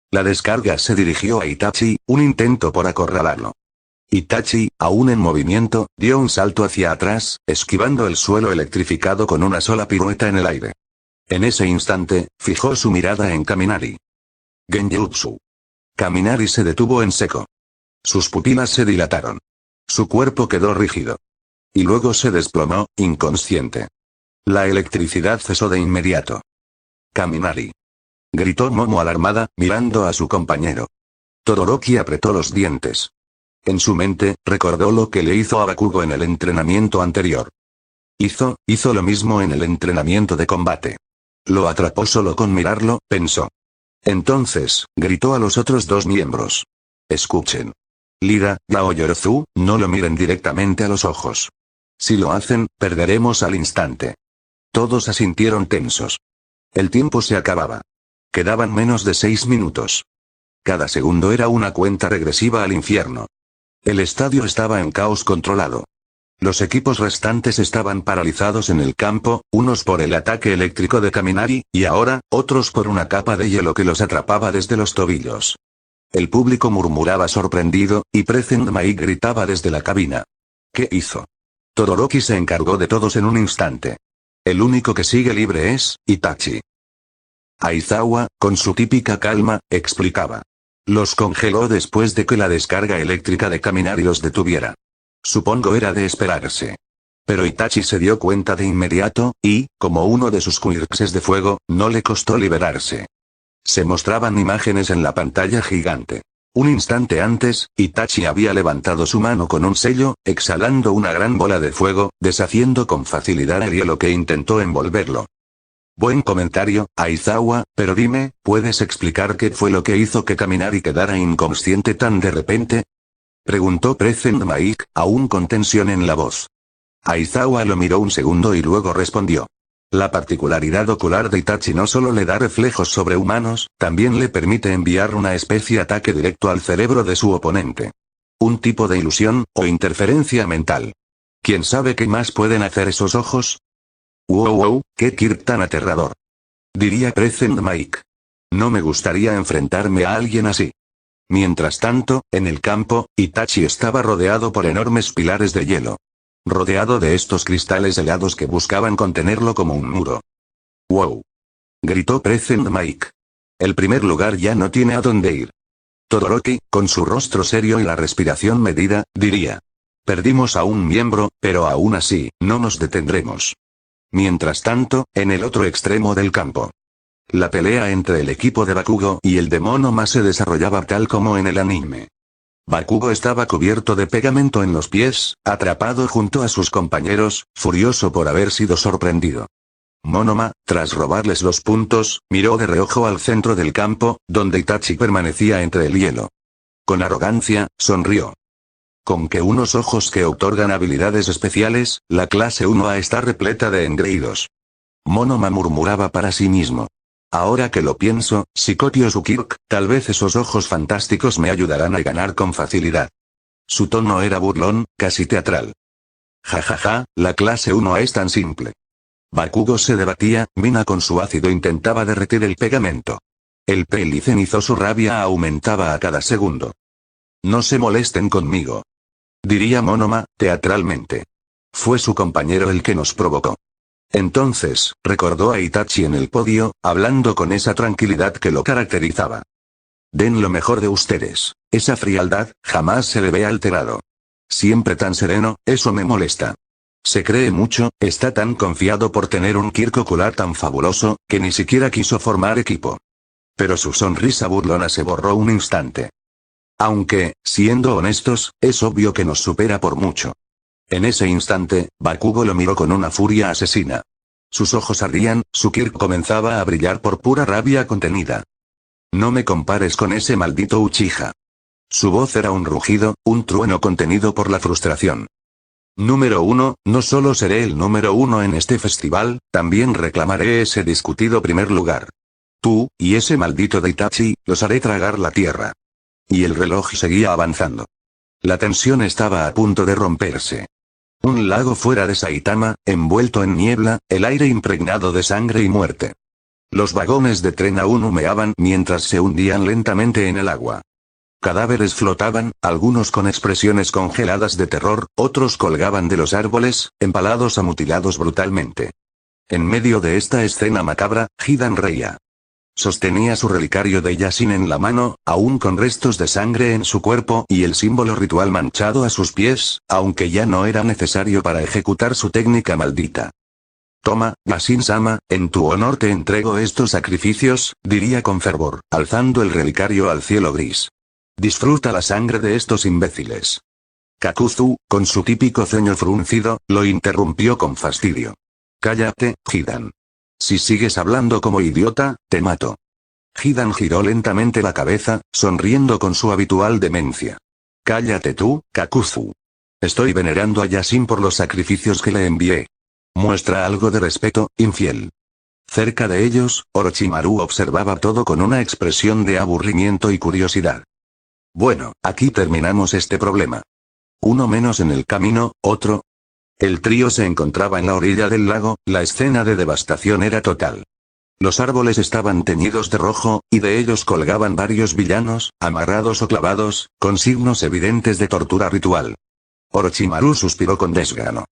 La descarga se dirigió a Itachi, un intento por acorralarlo. Itachi, aún en movimiento, dio un salto hacia atrás, esquivando el suelo electrificado con una sola pirueta en el aire. En ese instante, fijó su mirada en Kaminari. Genjutsu. Kaminari se detuvo en seco. Sus pupilas se dilataron. Su cuerpo quedó rígido. Y luego se desplomó, inconsciente. La electricidad cesó de inmediato. Kaminari. Gritó Momo alarmada, mirando a su compañero. Todoroki apretó los dientes. En su mente, recordó lo que le hizo a Bakugo en el entrenamiento anterior. Hizo lo mismo en el entrenamiento de combate. Lo atrapó solo con mirarlo, pensó. Entonces, gritó a los otros dos miembros. Escuchen. Lida, Yaoyorozu, no lo miren directamente a los ojos. Si lo hacen, perderemos al instante. Todos asintieron tensos. El tiempo se acababa. Quedaban menos de 6 minutos. Cada segundo era una cuenta regresiva al infierno. El estadio estaba en caos controlado. Los equipos restantes estaban paralizados en el campo, unos por el ataque eléctrico de Kaminari, y ahora, otros por una capa de hielo que los atrapaba desde los tobillos. El público murmuraba sorprendido, y Present Mai gritaba desde la cabina. ¿Qué hizo? Todoroki se encargó de todos en un instante. El único que sigue libre es Itachi. Aizawa, con su típica calma, explicaba. Los congeló después de que la descarga eléctrica de Kaminari los detuviera. Supongo era de esperarse. Pero Itachi se dio cuenta de inmediato, y, como uno de sus quirks de fuego, no le costó liberarse. Se mostraban imágenes en la pantalla gigante. Un instante antes, Itachi había levantado su mano con un sello, exhalando una gran bola de fuego, deshaciendo con facilidad el hielo que intentó envolverlo. Buen comentario, Aizawa, pero dime, ¿puedes explicar qué fue lo que hizo que Kaminari quedara inconsciente tan de repente? Preguntó Present Mike, aún con tensión en la voz. Aizawa lo miró un segundo y luego respondió. La particularidad ocular de Itachi no solo le da reflejos sobrehumanos, también le permite enviar una especie de ataque directo al cerebro de su oponente. Un tipo de ilusión, o interferencia mental. ¿Quién sabe qué más pueden hacer esos ojos? Wow, qué Kirk tan aterrador. Diría Present Mike. No me gustaría enfrentarme a alguien así. Mientras tanto, en el campo, Itachi estaba rodeado por enormes pilares de hielo. Rodeado de estos cristales helados que buscaban contenerlo como un muro. ¡Wow! Gritó Present Mike. El primer lugar ya no tiene a dónde ir. Todoroki, con su rostro serio y la respiración medida, diría. Perdimos a un miembro, pero aún así, no nos detendremos. Mientras tanto, en el otro extremo del campo. La pelea entre el equipo de Bakugo y el de Monoma se desarrollaba tal como en el anime. Bakugo estaba cubierto de pegamento en los pies, atrapado junto a sus compañeros, furioso por haber sido sorprendido. Monoma, tras robarles los puntos, miró de reojo al centro del campo, donde Itachi permanecía entre el hielo. Con arrogancia, sonrió. Con que unos ojos que otorgan habilidades especiales, la clase 1A está repleta de engreídos. Monoma murmuraba para sí mismo. Ahora que lo pienso, si copio su Kirk, tal vez esos ojos fantásticos me ayudarán a ganar con facilidad. Su tono era burlón, casi teatral. Jajaja, la clase 1A es tan simple. Bakugo se debatía, Mina con su ácido intentaba derretir el pegamento. El peli cenizoso rabia aumentaba a cada segundo. No se molesten conmigo. Diría Monoma, teatralmente. Fue su compañero el que nos provocó. Entonces, recordó a Itachi en el podio, hablando con esa tranquilidad que lo caracterizaba. Den lo mejor de ustedes. Esa frialdad, jamás se le ve alterado. Siempre tan sereno, eso me molesta. Se cree mucho, está tan confiado por tener un Kirk ocular tan fabuloso, que ni siquiera quiso formar equipo. Pero su sonrisa burlona se borró un instante. Aunque, siendo honestos, es obvio que nos supera por mucho. En ese instante, Bakugo lo miró con una furia asesina. Sus ojos ardían, su Kirk comenzaba a brillar por pura rabia contenida. No me compares con ese maldito Uchiha. Su voz era un rugido, un trueno contenido por la frustración. Número 1, no solo seré el número 1 en este festival, también reclamaré ese discutido primer lugar. Tú, y ese maldito de Itachi, los haré tragar la tierra. Y el reloj seguía avanzando. La tensión estaba a punto de romperse. Un lago fuera de Saitama, envuelto en niebla, el aire impregnado de sangre y muerte. Los vagones de tren aún humeaban mientras se hundían lentamente en el agua. Cadáveres flotaban, algunos con expresiones congeladas de terror, otros colgaban de los árboles, empalados o mutilados brutalmente. En medio de esta escena macabra, Hidan reía. Sostenía su relicario de Yasin en la mano, aún con restos de sangre en su cuerpo y el símbolo ritual manchado a sus pies, aunque ya no era necesario para ejecutar su técnica maldita. Toma, Yasin-sama, en tu honor te entrego estos sacrificios, diría con fervor, alzando el relicario al cielo gris. Disfruta la sangre de estos imbéciles. Kakuzu, con su típico ceño fruncido, lo interrumpió con fastidio. Cállate, Hidan. Si sigues hablando como idiota, te mato. Hidan giró lentamente la cabeza, sonriendo con su habitual demencia. Cállate tú, Kakuzu. Estoy venerando a Yasin por los sacrificios que le envié. Muestra algo de respeto, infiel. Cerca de ellos, Orochimaru observaba todo con una expresión de aburrimiento y curiosidad. Bueno, aquí terminamos este problema. Uno menos en el camino, otro. El trío se encontraba en la orilla del lago, la escena de devastación era total. Los árboles estaban teñidos de rojo, y de ellos colgaban varios villanos, amarrados o clavados, con signos evidentes de tortura ritual. Orochimaru suspiró con desgano.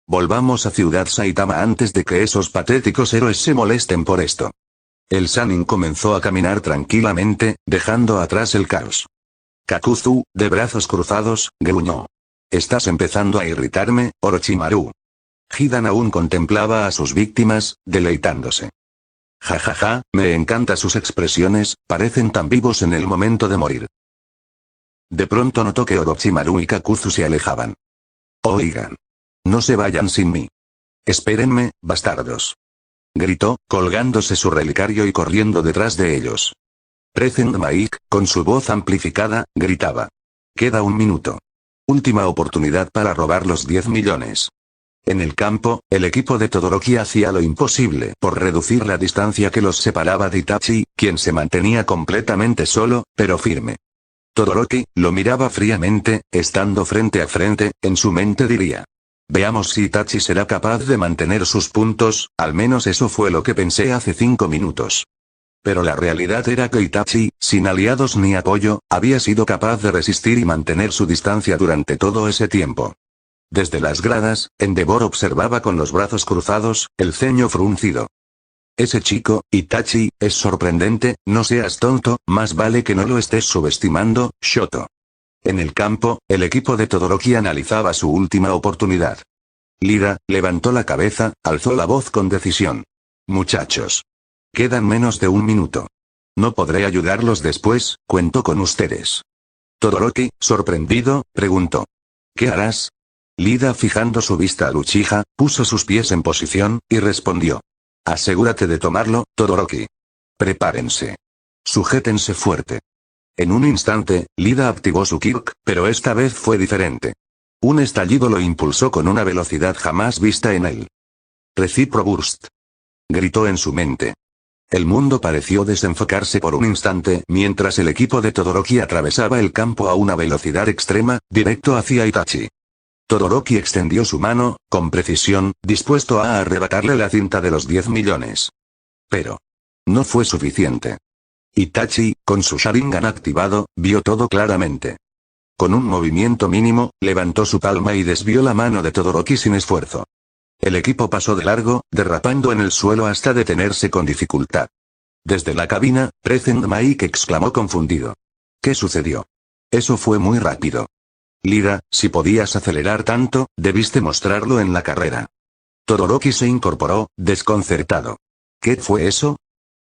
Volvamos a Ciudad Saitama antes de que esos patéticos héroes se molesten por esto. El Sannin comenzó a caminar tranquilamente, dejando atrás el caos. Kakuzu, de brazos cruzados, gruñó. Estás empezando a irritarme, Orochimaru. Hidan aún contemplaba a sus víctimas, deleitándose. Jajaja, me encantan sus expresiones, parecen tan vivos en el momento de morir. De pronto notó que Orochimaru y Kakuzu se alejaban. Oigan. No se vayan sin mí. Espérenme, bastardos. Gritó, colgándose su relicario y corriendo detrás de ellos. Present Mike, con su voz amplificada, gritaba. Queda un minuto. Última oportunidad para robar los 10 millones. En el campo, el equipo de Todoroki hacía lo imposible por reducir la distancia que los separaba de Itachi, quien se mantenía completamente solo, pero firme. Todoroki, lo miraba fríamente, estando frente a frente, en su mente diría. Veamos si Itachi será capaz de mantener sus puntos, al menos eso fue lo que pensé hace 5 minutos. Pero la realidad era que Itachi, sin aliados ni apoyo, había sido capaz de resistir y mantener su distancia durante todo ese tiempo. Desde las gradas, Endeavor observaba con los brazos cruzados, el ceño fruncido. Ese chico, Itachi, es sorprendente, no seas tonto, más vale que no lo estés subestimando, Shoto. En el campo, el equipo de Todoroki analizaba su última oportunidad. Lida, levantó la cabeza, alzó la voz con decisión. Muchachos. Quedan menos de un minuto. No podré ayudarlos después, cuento con ustedes. Todoroki, sorprendido, preguntó. ¿Qué harás? Lida, fijando su vista al Uchiha, puso sus pies en posición, y respondió. Asegúrate de tomarlo, Todoroki. Prepárense. Sujétense fuerte. En un instante, Lida activó su Kirk, pero esta vez fue diferente. Un estallido lo impulsó con una velocidad jamás vista en él. Recipro Burst. Gritó en su mente. El mundo pareció desenfocarse por un instante mientras el equipo de Todoroki atravesaba el campo a una velocidad extrema, directo hacia Itachi. Todoroki extendió su mano, con precisión, dispuesto a arrebatarle la cinta de los 10 millones. Pero no fue suficiente. Itachi, con su Sharingan activado, vio todo claramente. Con un movimiento mínimo, levantó su palma y desvió la mano de Todoroki sin esfuerzo. El equipo pasó de largo, derrapando en el suelo hasta detenerse con dificultad. Desde la cabina, Present Mike exclamó confundido. ¿Qué sucedió? Eso fue muy rápido. Lida, si podías acelerar tanto, debiste mostrarlo en la carrera. Todoroki se incorporó, desconcertado. ¿Qué fue eso?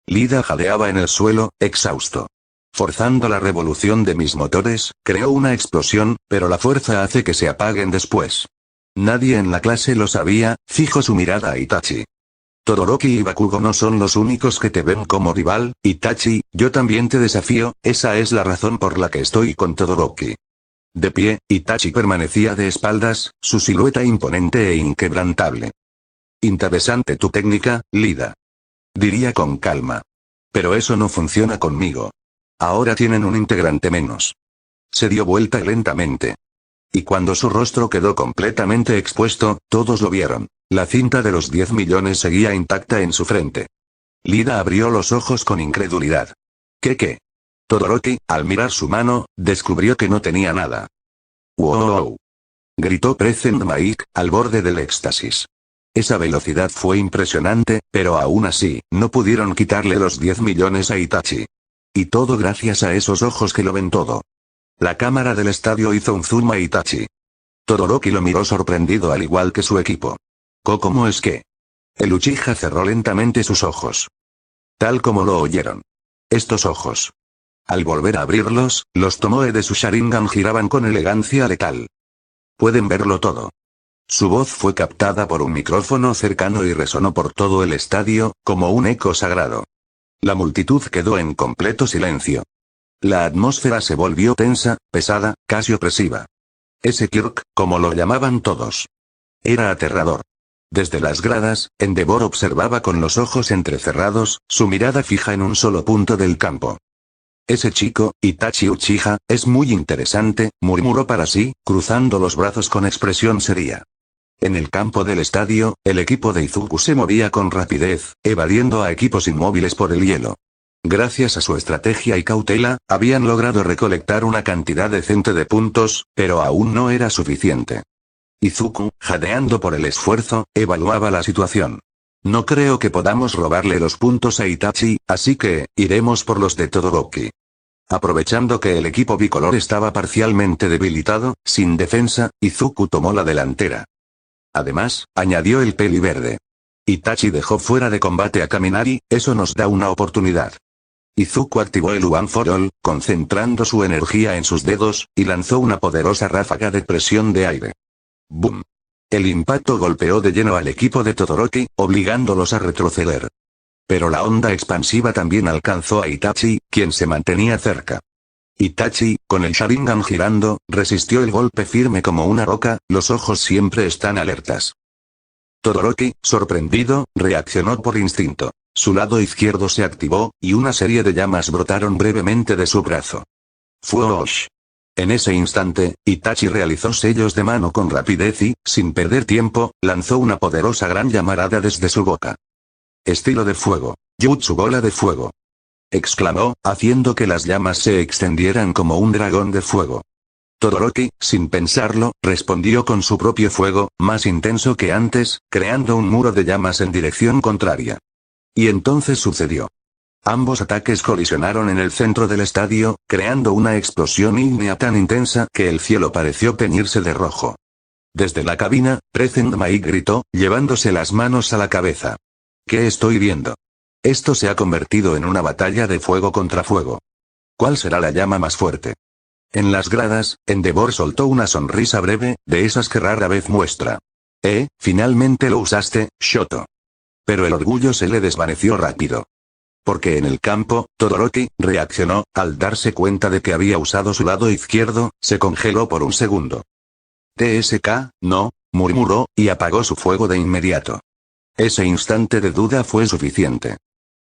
Lida jadeaba en el suelo, exhausto. Forzando la revolución de mis motores, creó una explosión, pero la fuerza hace que se apaguen después. Nadie en la clase lo sabía, fijo su mirada a Itachi. Todoroki y Bakugo no son los únicos que te ven como rival, Itachi, yo también te desafío, esa es la razón por la que estoy con Todoroki. De pie, Itachi permanecía de espaldas, su silueta imponente e inquebrantable. Interesante tu técnica, Lida. Diría con calma. Pero eso no funciona conmigo. Ahora tienen un integrante menos. Se dio vuelta lentamente. Y cuando su rostro quedó completamente expuesto, todos lo vieron. La cinta de los 10 millones seguía intacta en su frente. Lida abrió los ojos con incredulidad. ¿Qué? Todoroki, al mirar su mano, descubrió que no tenía nada. ¡Wow! Gritó Present Mike, al borde del éxtasis. Esa velocidad fue impresionante, pero aún así, no pudieron quitarle los 10 millones a Itachi. Y todo gracias a esos ojos que lo ven todo. La cámara del estadio hizo un zoom a Itachi. Todoroki lo miró sorprendido al igual que su equipo. ¿Cómo es que? El Uchiha cerró lentamente sus ojos. Tal como lo oyeron. Estos ojos. Al volver a abrirlos, los tomoe de su Sharingan giraban con elegancia letal. Pueden verlo todo. Su voz fue captada por un micrófono cercano y resonó por todo el estadio, como un eco sagrado. La multitud quedó en completo silencio. La atmósfera se volvió tensa, pesada, casi opresiva. Ese Kirk, como lo llamaban todos. Era aterrador. Desde las gradas, Endeavor observaba con los ojos entrecerrados, su mirada fija en un solo punto del campo. Ese chico, Itachi Uchiha, es muy interesante, murmuró para sí, cruzando los brazos con expresión seria. En el campo del estadio, el equipo de Izuku se movía con rapidez, evadiendo a equipos inmóviles por el hielo. Gracias a su estrategia y cautela, habían logrado recolectar una cantidad decente de puntos, pero aún no era suficiente. Izuku, jadeando por el esfuerzo, evaluaba la situación. No creo que podamos robarle los puntos a Itachi, así que, iremos por los de Todoroki. Aprovechando que el equipo bicolor estaba parcialmente debilitado, sin defensa, Izuku tomó la delantera. Además, añadió el peli verde. Itachi dejó fuera de combate a Kaminari, eso nos da una oportunidad. Izuku activó el One for All, concentrando su energía en sus dedos, y lanzó una poderosa ráfaga de presión de aire. ¡Boom! El impacto golpeó de lleno al equipo de Todoroki, obligándolos a retroceder. Pero la onda expansiva también alcanzó a Itachi, quien se mantenía cerca. Itachi, con el Sharingan girando, resistió el golpe firme como una roca, los ojos siempre están alertas. Todoroki, sorprendido, reaccionó por instinto. Su lado izquierdo se activó, y una serie de llamas brotaron brevemente de su brazo. ¡Fwosh! En ese instante, Itachi realizó sellos de mano con rapidez y, sin perder tiempo, lanzó una poderosa gran llamarada desde su boca. Estilo de fuego. Jutsu bola de fuego. Exclamó, haciendo que las llamas se extendieran como un dragón de fuego. Todoroki, sin pensarlo, respondió con su propio fuego, más intenso que antes, creando un muro de llamas en dirección contraria. Y entonces sucedió. Ambos ataques colisionaron en el centro del estadio, creando una explosión ígnea tan intensa que el cielo pareció teñirse de rojo. Desde la cabina, Present Mike gritó, llevándose las manos a la cabeza. ¿Qué estoy viendo? Esto se ha convertido en una batalla de fuego contra fuego. ¿Cuál será la llama más fuerte? En las gradas, Endeavor soltó una sonrisa breve, de esas que rara vez muestra. Finalmente lo usaste, Shoto. Pero el orgullo se le desvaneció rápido. Porque en el campo, Todoroki, reaccionó, al darse cuenta de que había usado su lado izquierdo, se congeló por un segundo. TSK, no, murmuró, y apagó su fuego de inmediato. Ese instante de duda fue suficiente.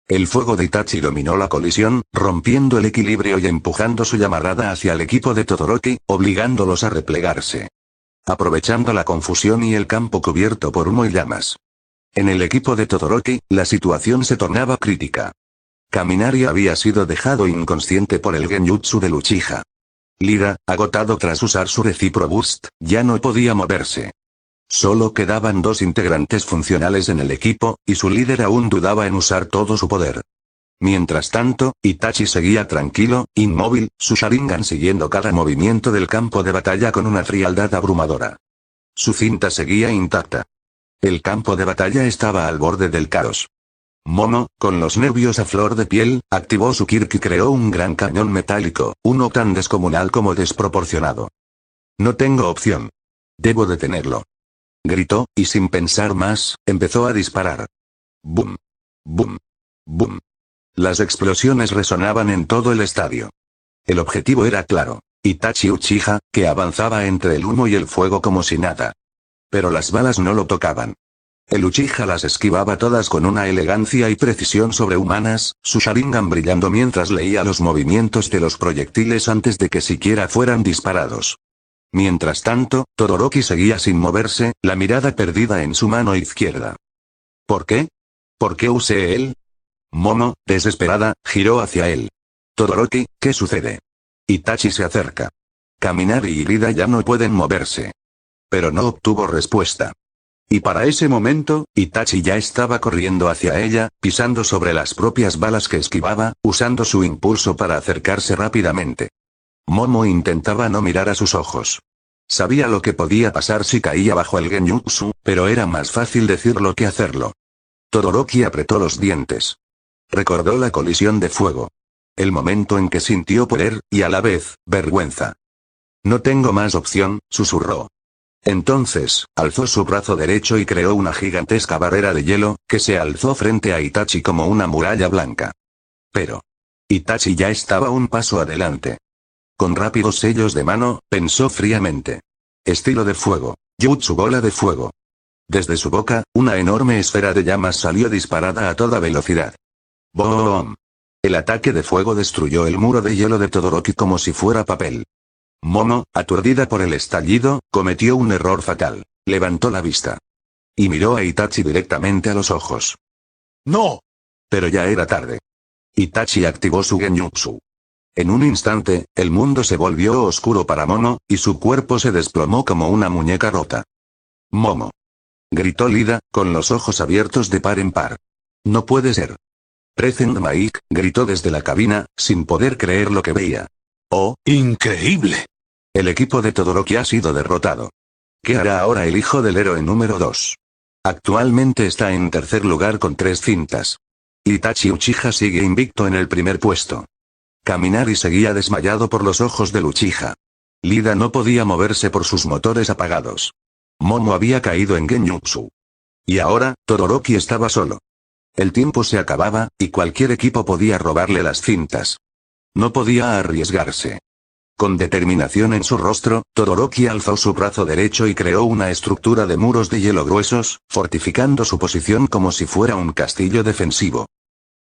El fuego de Itachi dominó la colisión, rompiendo el equilibrio y empujando su llamarada hacia el equipo de Todoroki, obligándolos a replegarse. Aprovechando la confusión y el campo cubierto por humo y llamas. En el equipo de Todoroki, la situación se tornaba crítica. Kaminari había sido dejado inconsciente por el genjutsu del Uchiha. Lida, agotado tras usar su Recipro Burst, ya no podía moverse. Solo quedaban 2 integrantes funcionales en el equipo, y su líder aún dudaba en usar todo su poder. Mientras tanto, Itachi seguía tranquilo, inmóvil, su Sharingan siguiendo cada movimiento del campo de batalla con una frialdad abrumadora. Su cinta seguía intacta. El campo de batalla estaba al borde del caos. Momo, con los nervios a flor de piel, activó su Kirk y creó un gran cañón metálico, uno tan descomunal como desproporcionado. No tengo opción. Debo detenerlo. Gritó, y sin pensar más, empezó a disparar. ¡Bum! ¡Bum! ¡Bum! Las explosiones resonaban en todo el estadio. El objetivo era claro: Itachi Uchiha, que avanzaba entre el humo y el fuego como si nada. Pero las balas no lo tocaban. El Uchiha las esquivaba todas con una elegancia y precisión sobrehumanas, su Sharingan brillando mientras leía los movimientos de los proyectiles antes de que siquiera fueran disparados. Mientras tanto, Todoroki seguía sin moverse, la mirada perdida en su mano izquierda. ¿Por qué? ¿Por qué usé él? Momo, desesperada, giró hacia él. Todoroki, ¿qué sucede? Itachi se acerca. Kaminari y Irida ya no pueden moverse. Pero no obtuvo respuesta. Y para ese momento, Itachi ya estaba corriendo hacia ella, pisando sobre las propias balas que esquivaba, usando su impulso para acercarse rápidamente. Momo intentaba no mirar a sus ojos. Sabía lo que podía pasar si caía bajo el genjutsu, pero era más fácil decirlo que hacerlo. Todoroki apretó los dientes. Recordó la colisión de fuego. El momento en que sintió poder, y a la vez, vergüenza. No tengo más opción, susurró. Entonces, alzó su brazo derecho y creó una gigantesca barrera de hielo, que se alzó frente a Itachi como una muralla blanca. Pero Itachi ya estaba un paso adelante. Con rápidos sellos de mano, pensó fríamente. Estilo de fuego. Jutsu bola de fuego. Desde su boca, una enorme esfera de llamas salió disparada a toda velocidad. ¡Boom! El ataque de fuego destruyó el muro de hielo de Todoroki como si fuera papel. Momo, aturdida por el estallido, cometió un error fatal. Levantó la vista. Y miró a Itachi directamente a los ojos. ¡No! Pero ya era tarde. Itachi activó su genjutsu. En un instante, el mundo se volvió oscuro para Momo, y su cuerpo se desplomó como una muñeca rota. ¡Momo! Gritó Lida, con los ojos abiertos de par en par. No puede ser. Present Mike, gritó desde la cabina, sin poder creer lo que veía. ¡Oh, increíble! El equipo de Todoroki ha sido derrotado. ¿Qué hará ahora el hijo del héroe número 2? Actualmente está en tercer lugar con 3 cintas. Itachi Uchiha sigue invicto en el primer puesto. Kaminari seguía desmayado por los ojos del Uchiha. Lida no podía moverse por sus motores apagados. Momo había caído en genjutsu. Y ahora, Todoroki estaba solo. El tiempo se acababa, y cualquier equipo podía robarle las cintas. No podía arriesgarse. Con determinación en su rostro, Todoroki alzó su brazo derecho y creó una estructura de muros de hielo gruesos, fortificando su posición como si fuera un castillo defensivo.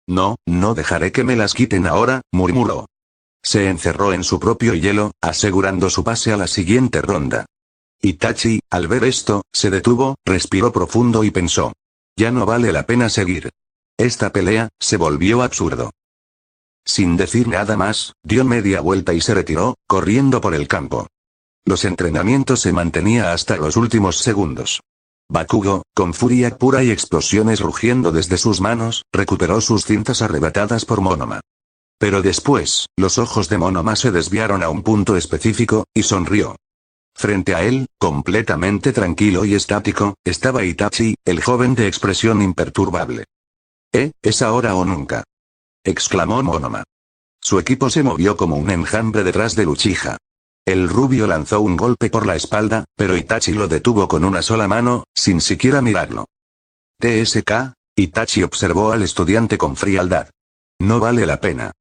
No, no dejaré que me las quiten ahora, murmuró. Se encerró en su propio hielo, asegurando su pase a la siguiente ronda. Itachi, al ver esto, se detuvo, respiró profundo y pensó. Ya no vale la pena seguir. Esta pelea, se volvió absurdo. Sin decir nada más, dio media vuelta y se retiró, corriendo por el campo. Los entrenamientos se mantenía hasta los últimos segundos. Bakugo, con furia pura y explosiones rugiendo desde sus manos, recuperó sus cintas arrebatadas por Monoma. Pero después, los ojos de Monoma se desviaron a un punto específico, y sonrió. Frente a él, completamente tranquilo y estático, estaba Itachi, el joven de expresión imperturbable. ¿Es ahora o nunca?, exclamó Monoma. Su equipo se movió como un enjambre detrás del Uchiha. El rubio lanzó un golpe por la espalda, pero Itachi lo detuvo con una sola mano, sin siquiera mirarlo. TSK, Itachi observó al estudiante con frialdad. No vale la pena.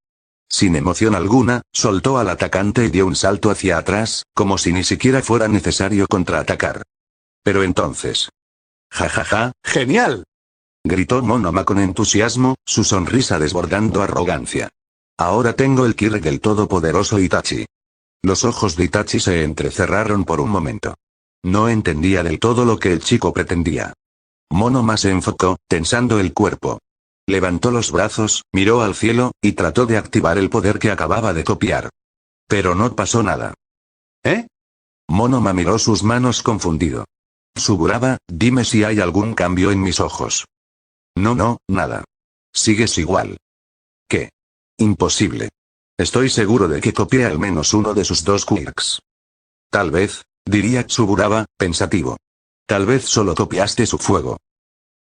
Sin emoción alguna, soltó al atacante y dio un salto hacia atrás, como si ni siquiera fuera necesario contraatacar. Pero entonces. ¡Ja! ¡Genial! Gritó Monoma con entusiasmo, su sonrisa desbordando arrogancia. Ahora tengo el Kirk del todopoderoso Itachi. Los ojos de Itachi se entrecerraron por un momento. No entendía del todo lo que el chico pretendía. Monoma se enfocó, tensando el cuerpo. Levantó los brazos, miró al cielo, y trató de activar el poder que acababa de copiar. Pero no pasó nada. Monoma miró sus manos confundido. Susurraba, dime si hay algún cambio en mis ojos. No, nada. Sigues igual. ¿Qué? Imposible. Estoy seguro de que copié al menos uno de sus 2 quirks. Tal vez, diría Tsuburaba, pensativo. Tal vez solo copiaste su fuego.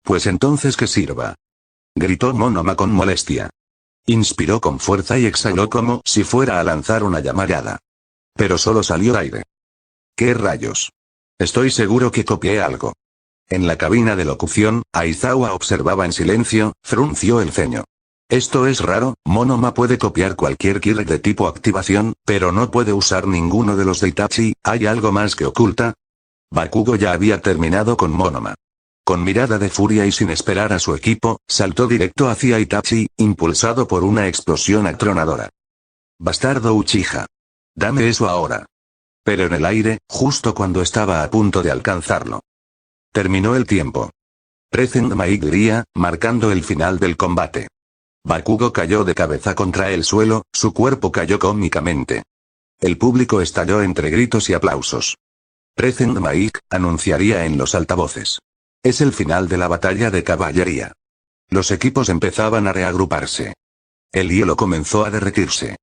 Pues entonces que sirva. Gritó Monoma con molestia. Inspiró con fuerza y exhaló como si fuera a lanzar una llamarada. Pero solo salió aire. ¿Qué rayos? Estoy seguro que copié algo. En la cabina de locución, Aizawa observaba en silencio, frunció el ceño. Esto es raro, Monoma puede copiar cualquier Kirk de tipo activación, pero no puede usar ninguno de los de Itachi, ¿hay algo más que oculta? Bakugo ya había terminado con Monoma. Con mirada de furia y sin esperar a su equipo, saltó directo hacia Itachi, impulsado por una explosión atronadora. Bastardo Uchiha. Dame eso ahora. Pero en el aire, justo cuando estaba a punto de alcanzarlo. Terminó el tiempo. Present Maigría, marcando el final del combate. Bakugo cayó de cabeza contra el suelo, su cuerpo cayó cómicamente. El público estalló entre gritos y aplausos. Present Maik, anunciaría en los altavoces. Es el final de la batalla de caballería. Los equipos empezaban a reagruparse. El hielo comenzó a derretirse.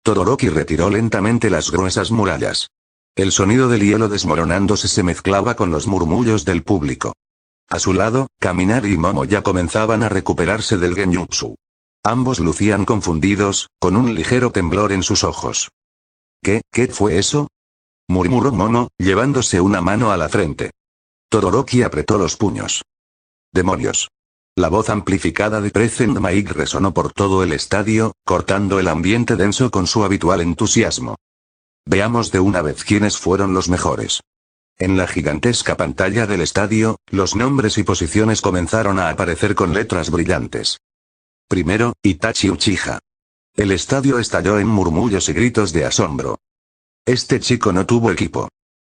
Todoroki retiró lentamente las gruesas murallas. El sonido del hielo desmoronándose se mezclaba con los murmullos del público. A su lado, Kaminari y Momo ya comenzaban a recuperarse del genjutsu. Ambos lucían confundidos, con un ligero temblor en sus ojos. ¿Qué fue eso? Murmuró Momo, llevándose una mano a la frente. Todoroki apretó los puños. ¡Demonios! La voz amplificada de Present Maik resonó por todo el estadio, cortando el ambiente denso con su habitual entusiasmo. Veamos de una vez quiénes fueron los mejores. En la gigantesca pantalla del estadio, los nombres y posiciones comenzaron a aparecer con letras brillantes. Primero, Itachi Uchiha. El estadio estalló en murmullos y gritos de asombro. Este chico no tuvo equipo.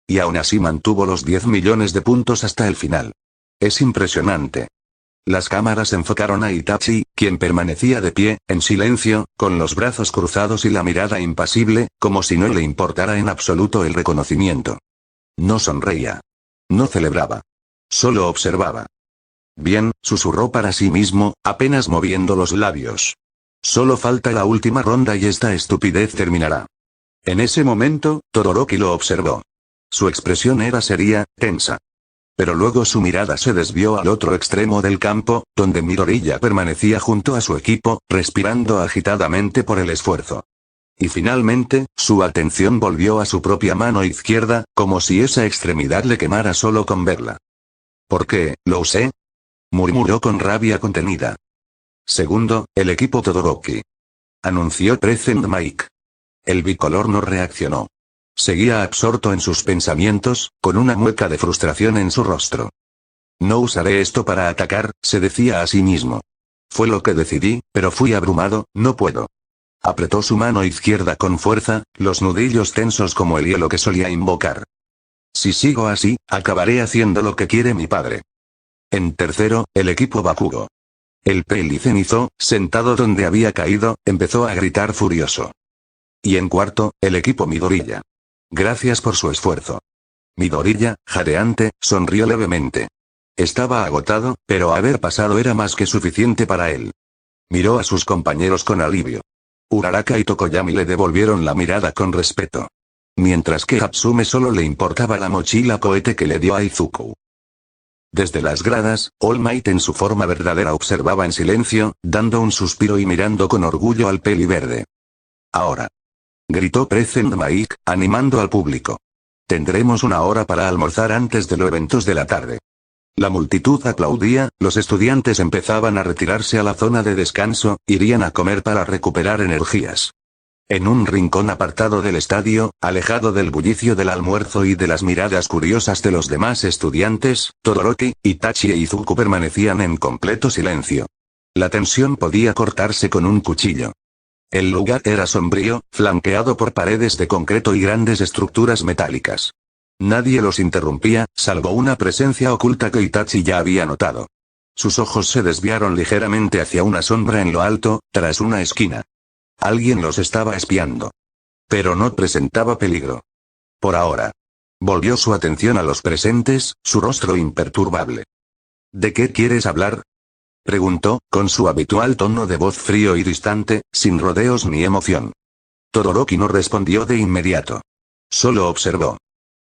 Y aún así mantuvo los 10 millones de puntos hasta el final. Es impresionante. Las cámaras enfocaron a Itachi, quien permanecía de pie, en silencio, con los brazos cruzados y la mirada impasible, como si no le importara en absoluto el reconocimiento. No sonreía. No celebraba. Solo observaba. Bien, susurró para sí mismo, apenas moviendo los labios. Solo falta la última ronda y esta estupidez terminará. En ese momento, Todoroki lo observó. Su expresión era seria, tensa. Pero luego su mirada se desvió al otro extremo del campo, donde Midoriya permanecía junto a su equipo, respirando agitadamente por el esfuerzo. Y finalmente, su atención volvió a su propia mano izquierda, como si esa extremidad le quemara solo con verla. ¿Por qué, lo usé? Murmuró con rabia contenida. Segundo, el equipo Todoroki. Anunció Present Maik. El bicolor no reaccionó. Seguía absorto en sus pensamientos, con una mueca de frustración en su rostro. No usaré esto para atacar, se decía a sí mismo. Fue lo que decidí, pero fui abrumado, no puedo. Apretó su mano izquierda con fuerza, los nudillos tensos como el hielo que solía invocar. Si sigo así, acabaré haciendo lo que quiere mi padre. En tercero, el equipo Bakugo. El Pelicenizo, sentado donde había caído, empezó a gritar furioso. Y en cuarto, el equipo Midoriya. Gracias por su esfuerzo. Midoriya, jadeante, sonrió levemente. Estaba agotado, pero haber pasado era más que suficiente para él. Miró a sus compañeros con alivio. Uraraka y Tokoyami le devolvieron la mirada con respeto. Mientras que a Hatsume solo le importaba la mochila cohete que le dio a Izuku. Desde las gradas, All Might en su forma verdadera observaba en silencio, dando un suspiro y mirando con orgullo al peli verde. Ahora. Gritó Present Maik, animando al público. Tendremos una hora para almorzar antes de los eventos de la tarde. La multitud aplaudía, los estudiantes empezaban a retirarse a la zona de descanso, irían a comer para recuperar energías. En un rincón apartado del estadio, alejado del bullicio del almuerzo y de las miradas curiosas de los demás estudiantes, Todoroki, Itachi e Izuku permanecían en completo silencio. La tensión podía cortarse con un cuchillo. El lugar era sombrío, flanqueado por paredes de concreto y grandes estructuras metálicas. Nadie los interrumpía, salvo una presencia oculta que Itachi ya había notado. Sus ojos se desviaron ligeramente hacia una sombra en lo alto, tras una esquina. Alguien los estaba espiando. Pero no presentaba peligro. Por ahora. Volvió su atención a los presentes, su rostro imperturbable. ¿De qué quieres hablar? Preguntó, con su habitual tono de voz frío y distante, sin rodeos ni emoción. Todoroki no respondió de inmediato. Solo observó.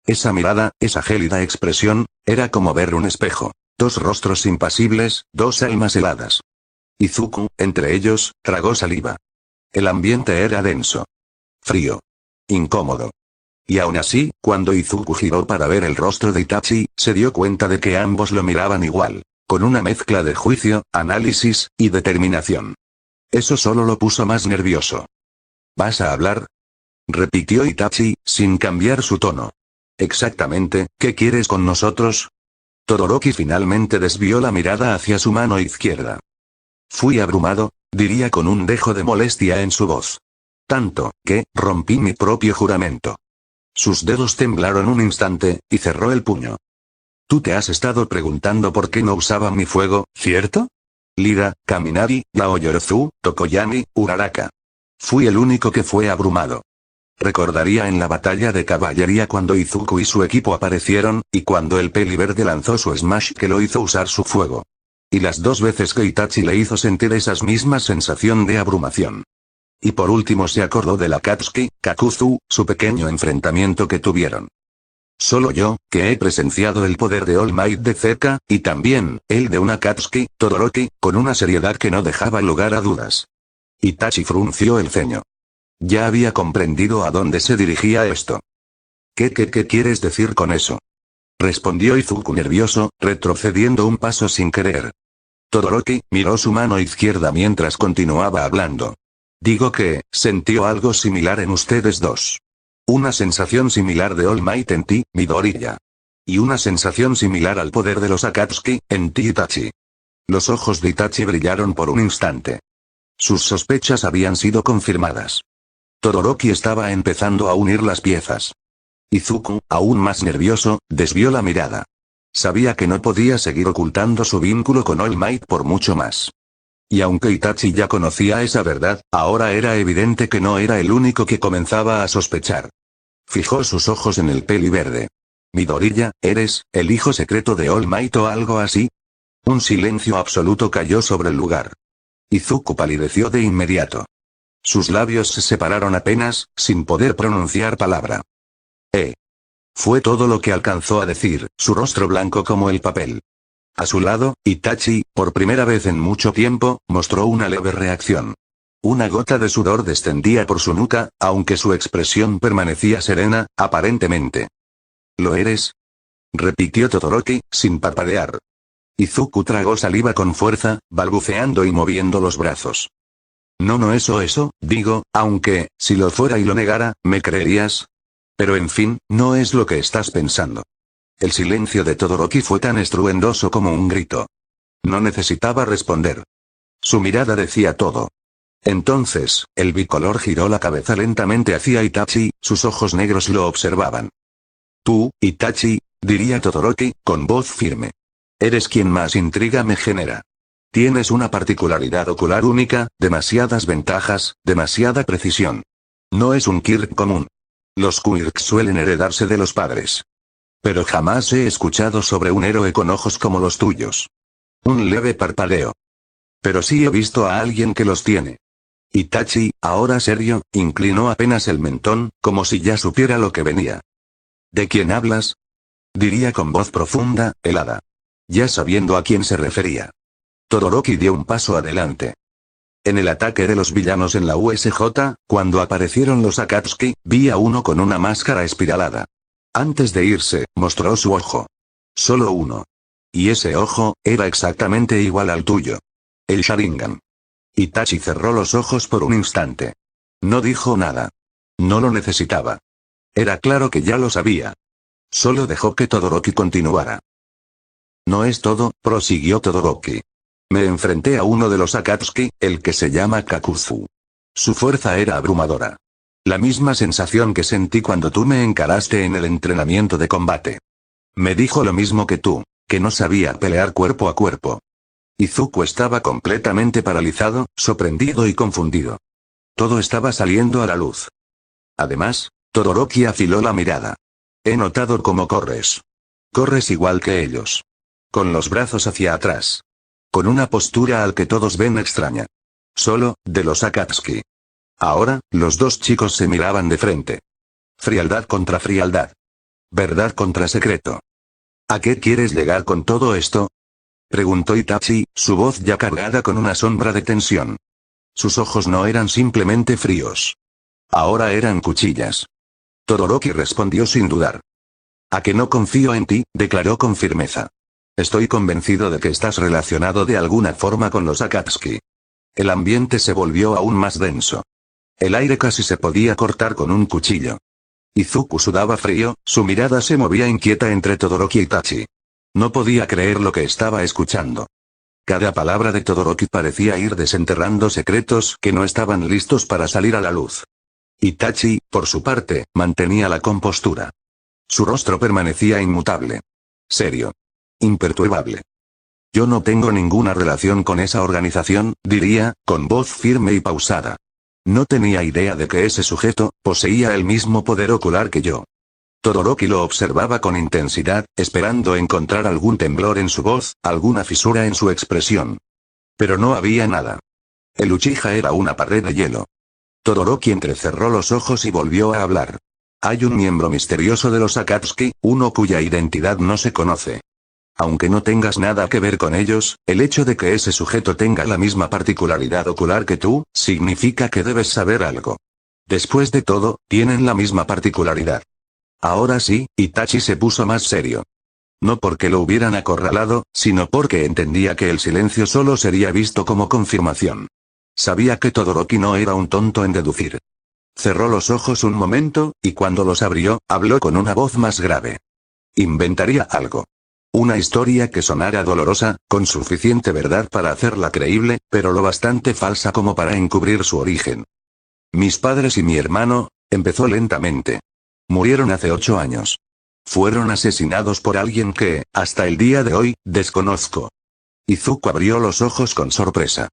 Esa mirada, esa gélida expresión, era como ver un espejo. Dos rostros impasibles, dos almas heladas. Izuku, entre ellos, tragó saliva. El ambiente era denso. Frío. Incómodo. Y aún así, cuando Izuku giró para ver el rostro de Itachi, se dio cuenta de que ambos lo miraban igual, con una mezcla de juicio, análisis, y determinación. Eso solo lo puso más nervioso. ¿Vas a hablar? Repitió Itachi, sin cambiar su tono. Exactamente, ¿qué quieres con nosotros? Todoroki finalmente desvió la mirada hacia su mano izquierda. Fui abrumado, diría con un dejo de molestia en su voz. Tanto, que, rompí mi propio juramento. Sus dedos temblaron un instante, y cerró el puño. Tú te has estado preguntando por qué no usaba mi fuego, ¿cierto? Lira, Kaminari, Yaoyorozu, Tokoyami, Uraraka. Fui el único que fue abrumado. Recordaría en la batalla de caballería cuando Izuku y su equipo aparecieron, y cuando el peli verde lanzó su smash que lo hizo usar su fuego. Y las dos veces que Itachi le hizo sentir esas mismas sensación de abrumación. Y por último se acordó de la Akatsuki, Kakuzu, su pequeño enfrentamiento que tuvieron. Solo yo, que he presenciado el poder de All Might de cerca, y también, el de una Akatsuki, Todoroki, con una seriedad que no dejaba lugar a dudas. Itachi frunció el ceño. Ya había comprendido a dónde se dirigía esto. ¿Qué quieres decir con eso? Respondió Izuku nervioso, retrocediendo un paso sin querer. Todoroki miró su mano izquierda mientras continuaba hablando. Digo que, sintió algo similar en ustedes dos. Una sensación similar de All Might en ti, Midoriya. Y una sensación similar al poder de los Akatsuki, en ti Itachi. Los ojos de Itachi brillaron por un instante. Sus sospechas habían sido confirmadas. Todoroki estaba empezando a unir las piezas. Izuku, aún más nervioso, desvió la mirada. Sabía que no podía seguir ocultando su vínculo con All Might por mucho más. Y aunque Itachi ya conocía esa verdad, ahora era evidente que no era el único que comenzaba a sospechar. Fijó sus ojos en el peli verde. Midoriya, ¿eres el hijo secreto de All Might o algo así? Un silencio absoluto cayó sobre el lugar. Izuku palideció de inmediato. Sus labios se separaron apenas, sin poder pronunciar palabra. Fue todo lo que alcanzó a decir, su rostro blanco como el papel. A su lado, Itachi, por primera vez en mucho tiempo, mostró una leve reacción. Una gota de sudor descendía por su nuca, aunque su expresión permanecía serena, aparentemente. ¿Lo eres? Repitió Todoroki, sin parpadear. Izuku tragó saliva con fuerza, balbuceando y moviendo los brazos. No eso, digo, aunque, si lo fuera y lo negara, ¿me creerías? Pero en fin, no es lo que estás pensando. El silencio de Todoroki fue tan estruendoso como un grito. No necesitaba responder. Su mirada decía todo. Entonces, el bicolor giró la cabeza lentamente hacia Itachi, sus ojos negros lo observaban. Tú, Itachi, diría Todoroki, con voz firme. Eres quien más intriga me genera. Tienes una particularidad ocular única, demasiadas ventajas, demasiada precisión. No es un quirk común. Los quirks suelen heredarse de los padres. Pero jamás he escuchado sobre un héroe con ojos como los tuyos. Un leve parpadeo. Pero sí he visto a alguien que los tiene. Itachi, ahora serio, inclinó apenas el mentón, como si ya supiera lo que venía. ¿De quién hablas? Diría con voz profunda, helada. Ya sabiendo a quién se refería. Todoroki dio un paso adelante. En el ataque de los villanos en la USJ, cuando aparecieron los Akatsuki, vi a uno con una máscara espiralada. Antes de irse, mostró su ojo. Solo uno. Y ese ojo, era exactamente igual al tuyo. El Sharingan. Itachi cerró los ojos por un instante. No dijo nada. No lo necesitaba. Era claro que ya lo sabía. Solo dejó que Todoroki continuara. No es todo, prosiguió Todoroki. Me enfrenté a uno de los Akatsuki, el que se llama Kakuzu. Su fuerza era abrumadora. La misma sensación que sentí cuando tú me encaraste en el entrenamiento de combate. Me dijo lo mismo que tú, que no sabía pelear cuerpo a cuerpo. Izuku estaba completamente paralizado, sorprendido y confundido. Todo estaba saliendo a la luz. Además, Todoroki afiló la mirada. He notado cómo corres. Corres igual que ellos. Con los brazos hacia atrás. Con una postura al que todos ven extraña. Solo, de los Akatsuki. Ahora, los dos chicos se miraban de frente. Frialdad contra frialdad. Verdad contra secreto. ¿A qué quieres llegar con todo esto? Preguntó Itachi, su voz ya cargada con una sombra de tensión. Sus ojos no eran simplemente fríos. Ahora eran cuchillas. Todoroki respondió sin dudar. «A que no confío en ti», declaró con firmeza. «Estoy convencido de que estás relacionado de alguna forma con los Akatsuki». El ambiente se volvió aún más denso. El aire casi se podía cortar con un cuchillo. Izuku sudaba frío, su mirada se movía inquieta entre Todoroki y Itachi. No podía creer lo que estaba escuchando. Cada palabra de Todoroki parecía ir desenterrando secretos que no estaban listos para salir a la luz. Itachi, por su parte, mantenía la compostura. Su rostro permanecía inmutable. Serio. Imperturbable. «Yo no tengo ninguna relación con esa organización», diría, con voz firme y pausada. No tenía idea de que ese sujeto poseía el mismo poder ocular que yo. Todoroki lo observaba con intensidad, esperando encontrar algún temblor en su voz, alguna fisura en su expresión. Pero no había nada. El Uchiha era una pared de hielo. Todoroki entrecerró los ojos y volvió a hablar. «Hay un miembro misterioso de los Akatsuki, uno cuya identidad no se conoce. Aunque no tengas nada que ver con ellos, el hecho de que ese sujeto tenga la misma particularidad ocular que tú, significa que debes saber algo. Después de todo, tienen la misma particularidad». Ahora sí, Itachi se puso más serio. No porque lo hubieran acorralado, sino porque entendía que el silencio solo sería visto como confirmación. Sabía que Todoroki no era un tonto en deducir. Cerró los ojos un momento, y cuando los abrió, habló con una voz más grave. Inventaría algo. Una historia que sonara dolorosa, con suficiente verdad para hacerla creíble, pero lo bastante falsa como para encubrir su origen. «Mis padres y mi hermano», empezó lentamente. «Murieron hace 8 años. Fueron asesinados por alguien que, hasta el día de hoy, desconozco». Izuku abrió los ojos con sorpresa.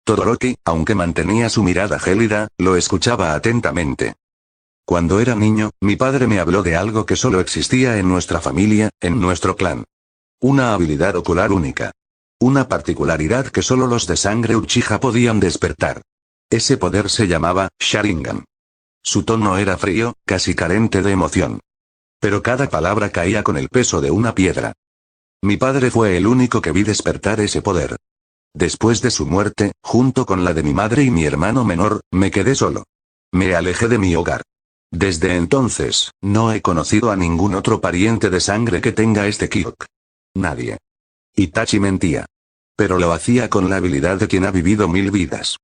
Todoroki, aunque mantenía su mirada gélida, lo escuchaba atentamente. «Cuando era niño, mi padre me habló de algo que solo existía en nuestra familia, en nuestro clan. Una habilidad ocular única. Una particularidad que solo los de sangre Uchiha podían despertar. Ese poder se llamaba Sharingan». Su tono era frío, casi carente de emoción. Pero cada palabra caía con el peso de una piedra. «Mi padre fue el único que vi despertar ese poder. Después de su muerte, junto con la de mi madre y mi hermano menor, me quedé solo. Me alejé de mi hogar. Desde entonces, no he conocido a ningún otro pariente de sangre que tenga este Kyok. Nadie». Itachi mentía. Pero lo hacía con la habilidad de quien ha vivido 1000 vidas.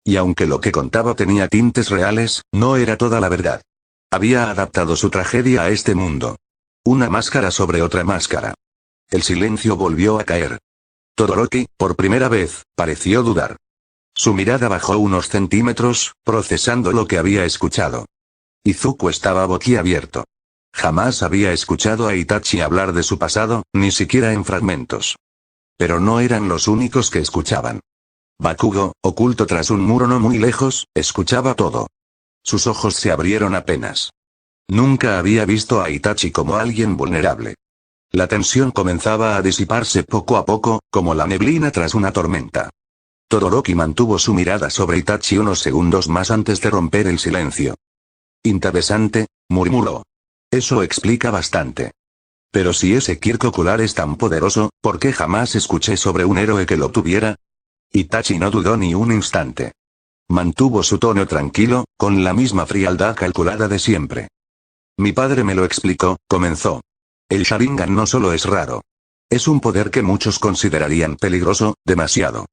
Y aunque lo que contaba tenía tintes reales, no era toda la verdad. Había adaptado su tragedia a este mundo. Una máscara sobre otra máscara. El silencio volvió a caer. Todoroki, por primera vez, pareció dudar. Su mirada bajó unos centímetros, procesando lo que había escuchado. Izuku estaba boquiabierto. Jamás había escuchado a Itachi hablar de su pasado, ni siquiera en fragmentos. Pero no eran los únicos que escuchaban. Bakugo, oculto tras un muro no muy lejos, escuchaba todo. Sus ojos se abrieron apenas. Nunca había visto a Itachi como alguien vulnerable. La tensión comenzaba a disiparse poco a poco, como la neblina tras una tormenta. Todoroki mantuvo su mirada sobre Itachi unos segundos más antes de romper el silencio. «Interesante», murmuró. «Eso explica bastante. Pero si ese Kirk ocular es tan poderoso, ¿por qué jamás escuché sobre un héroe que lo tuviera?» Itachi no dudó ni un instante. Mantuvo su tono tranquilo, con la misma frialdad calculada de siempre. «Mi padre me lo explicó», comenzó. «El Sharingan no solo es raro. Es un poder que muchos considerarían peligroso, demasiado.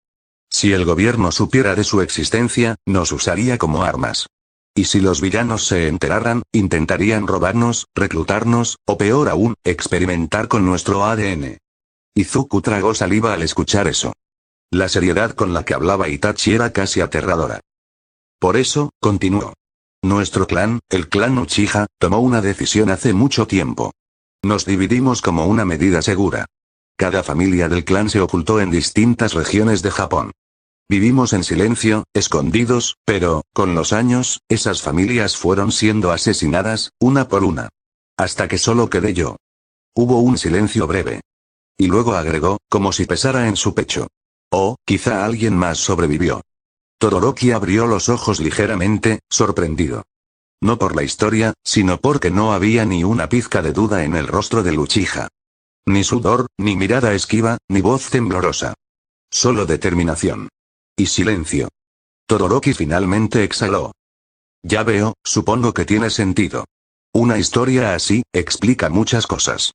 Si el gobierno supiera de su existencia, nos usaría como armas. Y si los villanos se enteraran, intentarían robarnos, reclutarnos, o peor aún, experimentar con nuestro ADN». Izuku tragó saliva al escuchar eso. La seriedad con la que hablaba Itachi era casi aterradora. «Por eso», continuó. «Nuestro clan, el clan Uchiha, tomó una decisión hace mucho tiempo. Nos dividimos como una medida segura. Cada familia del clan se ocultó en distintas regiones de Japón. Vivimos en silencio, escondidos, pero, con los años, esas familias fueron siendo asesinadas, una por una. Hasta que solo quedé yo». Hubo un silencio breve. Y luego agregó, como si pesara en su pecho. «Oh, quizá alguien más sobrevivió». Todoroki abrió los ojos ligeramente, sorprendido. No por la historia, sino porque no había ni una pizca de duda en el rostro del Uchiha. Ni sudor, ni mirada esquiva, ni voz temblorosa. Solo determinación. Y silencio. Todoroki finalmente exhaló. Ya veo, supongo que tiene sentido. Una historia así, explica muchas cosas.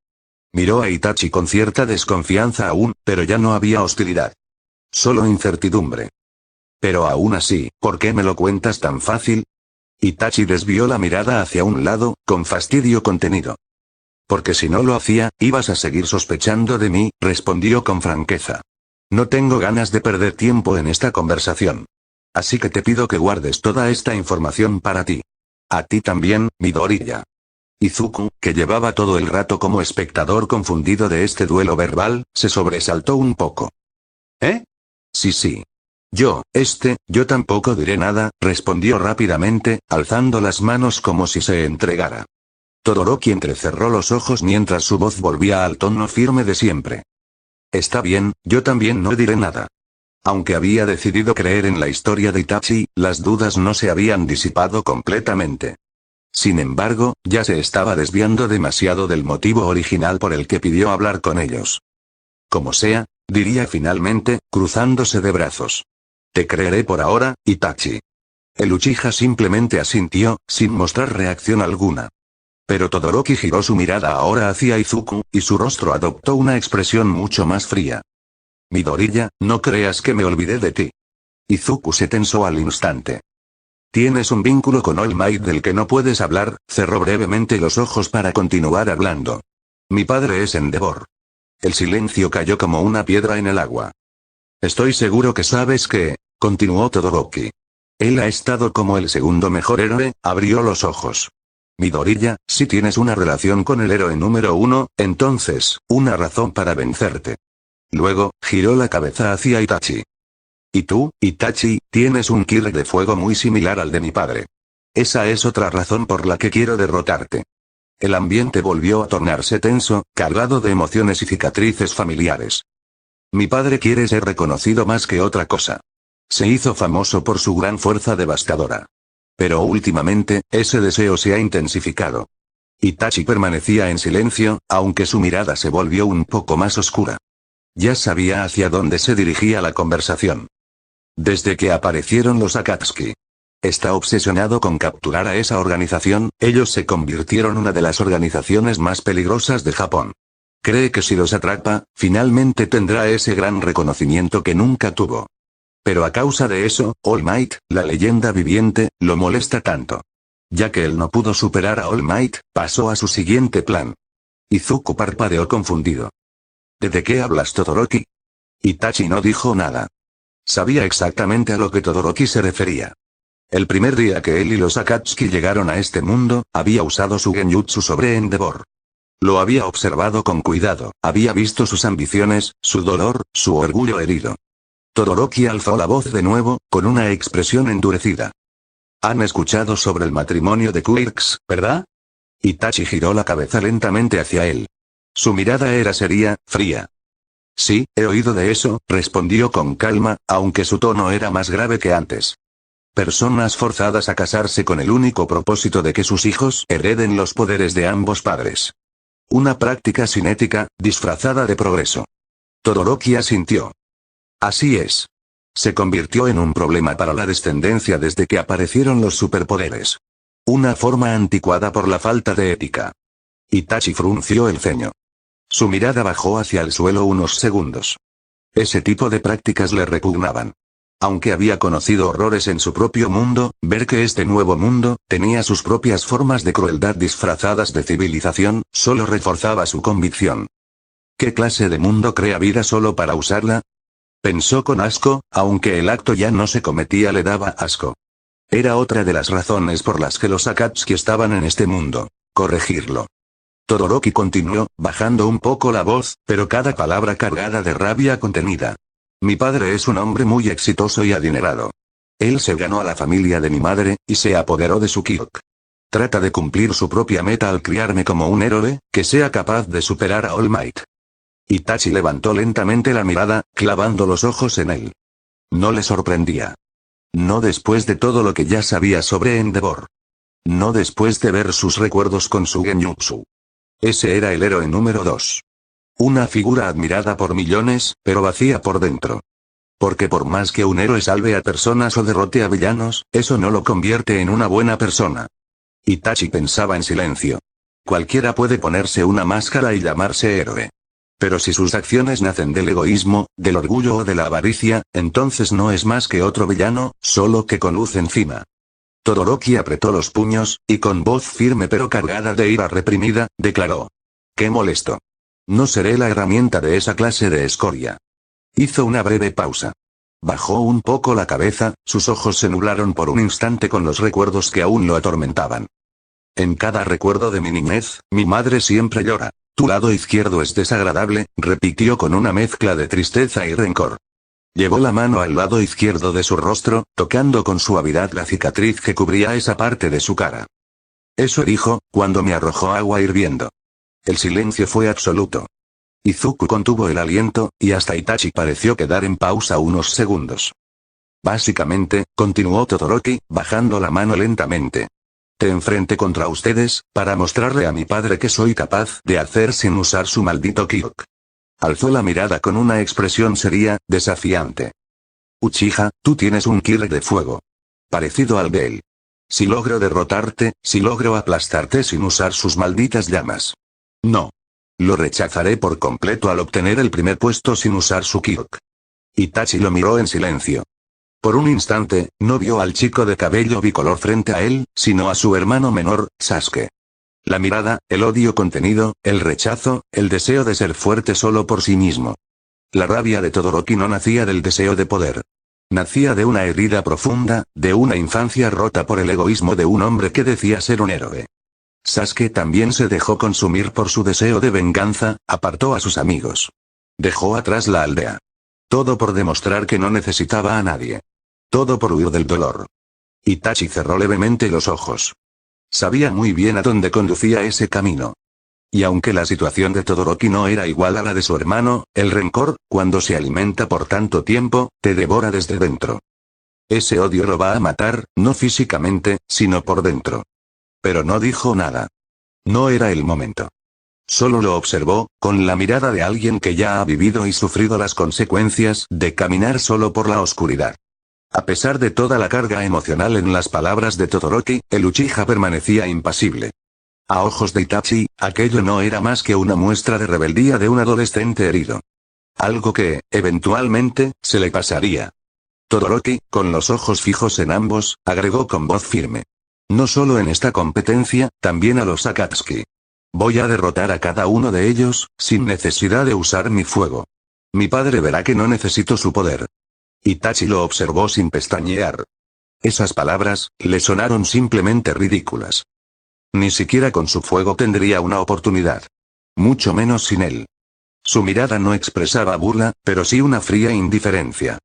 Miró a Itachi con cierta desconfianza aún, pero ya no había hostilidad. Solo incertidumbre. Pero aún así, ¿por qué me lo cuentas tan fácil? Itachi desvió la mirada hacia un lado, con fastidio contenido. Porque si no lo hacía, ibas a seguir sospechando de mí, respondió con franqueza. No tengo ganas de perder tiempo en esta conversación. Así que te pido que guardes toda esta información para ti. A ti también, Midoriya. Izuku, que llevaba todo el rato como espectador confundido de este duelo verbal, se sobresaltó un poco. ¿Eh? Sí. Yo tampoco diré nada, respondió rápidamente, alzando las manos como si se entregara. Todoroki entrecerró los ojos mientras su voz volvía al tono firme de siempre. Está bien, yo también no diré nada. Aunque había decidido creer en la historia de Itachi, las dudas no se habían disipado completamente. Sin embargo, ya se estaba desviando demasiado del motivo original por el que pidió hablar con ellos. Como sea, diría finalmente, cruzándose de brazos. Te creeré por ahora, Itachi. El Uchiha simplemente asintió, sin mostrar reacción alguna. Pero Todoroki giró su mirada ahora hacia Izuku, y su rostro adoptó una expresión mucho más fría. Midoriya, no creas que me olvidé de ti. Izuku se tensó al instante. Tienes un vínculo con All Might del que no puedes hablar, cerró brevemente los ojos para continuar hablando. Mi padre es Endeavor. El silencio cayó como una piedra en el agua. Estoy seguro que sabes que, continuó Todoroki. Él ha estado como el segundo mejor héroe, abrió los ojos. Midoriya, si tienes una relación con el héroe número 1, entonces, una razón para vencerte. Luego, giró la cabeza hacia Itachi. Y tú, Itachi, tienes un ki de fuego muy similar al de mi padre. Esa es otra razón por la que quiero derrotarte. El ambiente volvió a tornarse tenso, cargado de emociones y cicatrices familiares. Mi padre quiere ser reconocido más que otra cosa. Se hizo famoso por su gran fuerza devastadora. Pero últimamente, ese deseo se ha intensificado. Itachi permanecía en silencio, aunque su mirada se volvió un poco más oscura. Ya sabía hacia dónde se dirigía la conversación. Desde que aparecieron los Akatsuki. Está obsesionado con capturar a esa organización, ellos se convirtieron en una de las organizaciones más peligrosas de Japón. Cree que si los atrapa, finalmente tendrá ese gran reconocimiento que nunca tuvo. Pero a causa de eso, All Might, la leyenda viviente, lo molesta tanto. Ya que él no pudo superar a All Might, pasó a su siguiente plan. Izuku parpadeó confundido. ¿De qué hablas, Todoroki? Itachi no dijo nada. Sabía exactamente a lo que Todoroki se refería. El primer día que él y los Akatsuki llegaron a este mundo, había usado su genjutsu sobre Endeavor. Lo había observado con cuidado, había visto sus ambiciones, su dolor, su orgullo herido. Todoroki alzó la voz de nuevo, con una expresión endurecida. Han escuchado sobre el matrimonio de Quirks, ¿verdad? Itachi giró la cabeza lentamente hacia él. Su mirada era seria, fría. Sí, he oído de eso, respondió con calma, aunque su tono era más grave que antes. Personas forzadas a casarse con el único propósito de que sus hijos hereden los poderes de ambos padres. Una práctica sin ética, disfrazada de progreso. Todoroki asintió. Así es. Se convirtió en un problema para la descendencia desde que aparecieron los superpoderes. Una forma anticuada por la falta de ética. Itachi frunció el ceño. Su mirada bajó hacia el suelo unos segundos. Ese tipo de prácticas le repugnaban. Aunque había conocido horrores en su propio mundo, ver que este nuevo mundo tenía sus propias formas de crueldad disfrazadas de civilización, solo reforzaba su convicción. ¿Qué clase de mundo crea vida solo para usarla? Pensó con asco, aunque el acto ya no se cometía le daba asco. Era otra de las razones por las que los Akatsuki estaban en este mundo. Corregirlo. Todoroki continuó, bajando un poco la voz, pero cada palabra cargada de rabia contenida. Mi padre es un hombre muy exitoso y adinerado. Él se ganó a la familia de mi madre, y se apoderó de su Kyok. Trata de cumplir su propia meta al criarme como un héroe, que sea capaz de superar a All Might. Itachi levantó lentamente la mirada, clavando los ojos en él. No le sorprendía. No después de todo lo que ya sabía sobre Endeavor. No después de ver sus recuerdos con su genjutsu. Ese era el héroe número 2. Una figura admirada por millones, pero vacía por dentro. Porque por más que un héroe salve a personas o derrote a villanos, eso no lo convierte en una buena persona. Itachi pensaba en silencio. Cualquiera puede ponerse una máscara y llamarse héroe. Pero si sus acciones nacen del egoísmo, del orgullo o de la avaricia, entonces no es más que otro villano, solo que con luz encima. Todoroki apretó los puños, y con voz firme pero cargada de ira reprimida, declaró. ¡Qué molesto! No seré la herramienta de esa clase de escoria. Hizo una breve pausa. Bajó un poco la cabeza, sus ojos se nublaron por un instante con los recuerdos que aún lo atormentaban. En cada recuerdo de mi niñez, mi madre siempre llora. Tu lado izquierdo es desagradable, repitió con una mezcla de tristeza y rencor. Llevó la mano al lado izquierdo de su rostro, tocando con suavidad la cicatriz que cubría esa parte de su cara. Eso dijo, cuando me arrojó agua hirviendo. El silencio fue absoluto. Izuku contuvo el aliento, y hasta Itachi pareció quedar en pausa unos segundos. Básicamente, continuó Todoroki, bajando la mano lentamente. Te enfrenté contra ustedes, para mostrarle a mi padre que soy capaz de hacer sin usar su maldito Kyuk. Alzó la mirada con una expresión seria, desafiante. Uchiha, tú tienes un Kyuk de fuego. Parecido al de él. Si logro derrotarte, si logro aplastarte sin usar sus malditas llamas. No. Lo rechazaré por completo al obtener el primer puesto sin usar su Kyuk. Itachi lo miró en silencio. Por un instante, no vio al chico de cabello bicolor frente a él, sino a su hermano menor, Sasuke. La mirada, el odio contenido, el rechazo, el deseo de ser fuerte solo por sí mismo. La rabia de Todoroki no nacía del deseo de poder. Nacía de una herida profunda, de una infancia rota por el egoísmo de un hombre que decía ser un héroe. Sasuke también se dejó consumir por su deseo de venganza, apartó a sus amigos. Dejó atrás la aldea. Todo por demostrar que no necesitaba a nadie. Todo por huir del dolor. Itachi cerró levemente los ojos. Sabía muy bien a dónde conducía ese camino. Y aunque la situación de Todoroki no era igual a la de su hermano, el rencor, cuando se alimenta por tanto tiempo, te devora desde dentro. Ese odio lo va a matar, no físicamente, sino por dentro. Pero no dijo nada. No era el momento. Solo lo observó, con la mirada de alguien que ya ha vivido y sufrido las consecuencias de caminar solo por la oscuridad. A pesar de toda la carga emocional en las palabras de Todoroki, el Uchiha permanecía impasible. A ojos de Itachi, aquello no era más que una muestra de rebeldía de un adolescente herido. Algo que, eventualmente, se le pasaría. Todoroki, con los ojos fijos en ambos, agregó con voz firme. No solo en esta competencia, también a los Akatsuki. Voy a derrotar a cada uno de ellos, sin necesidad de usar mi fuego. Mi padre verá que no necesito su poder. Itachi lo observó sin pestañear. Esas palabras, le sonaron simplemente ridículas. Ni siquiera con su fuego tendría una oportunidad. Mucho menos sin él. Su mirada no expresaba burla, pero sí una fría indiferencia.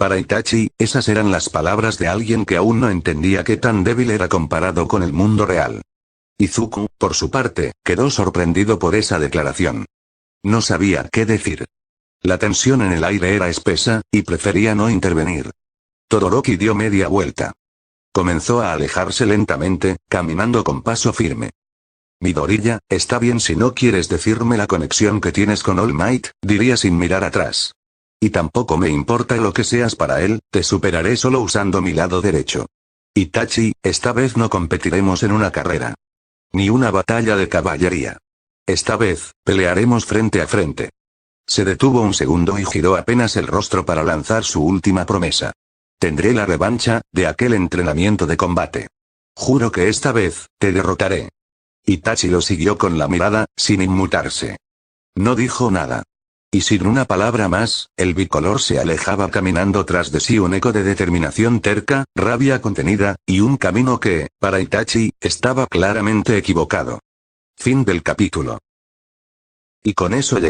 Para Itachi, esas eran las palabras de alguien que aún no entendía qué tan débil era comparado con el mundo real. Izuku, por su parte, quedó sorprendido por esa declaración. No sabía qué decir. La tensión en el aire era espesa, y prefería no intervenir. Todoroki dio media vuelta. Comenzó a alejarse lentamente, caminando con paso firme. Midoriya, está bien si no quieres decirme la conexión que tienes con All Might, diría sin mirar atrás. Y tampoco me importa lo que seas para él, te superaré solo usando mi lado derecho. Itachi, esta vez no competiremos en una carrera. Ni una batalla de caballería. Esta vez, pelearemos frente a frente. Se detuvo un segundo y giró apenas el rostro para lanzar su última promesa. Tendré la revancha, de aquel entrenamiento de combate. Juro que esta vez, te derrotaré. Itachi lo siguió con la mirada, sin inmutarse. No dijo nada. Y sin una palabra más, el bicolor se alejaba caminando tras de sí un eco de determinación terca, rabia contenida, y un camino que, para Itachi, estaba claramente equivocado. Fin del capítulo. Y con eso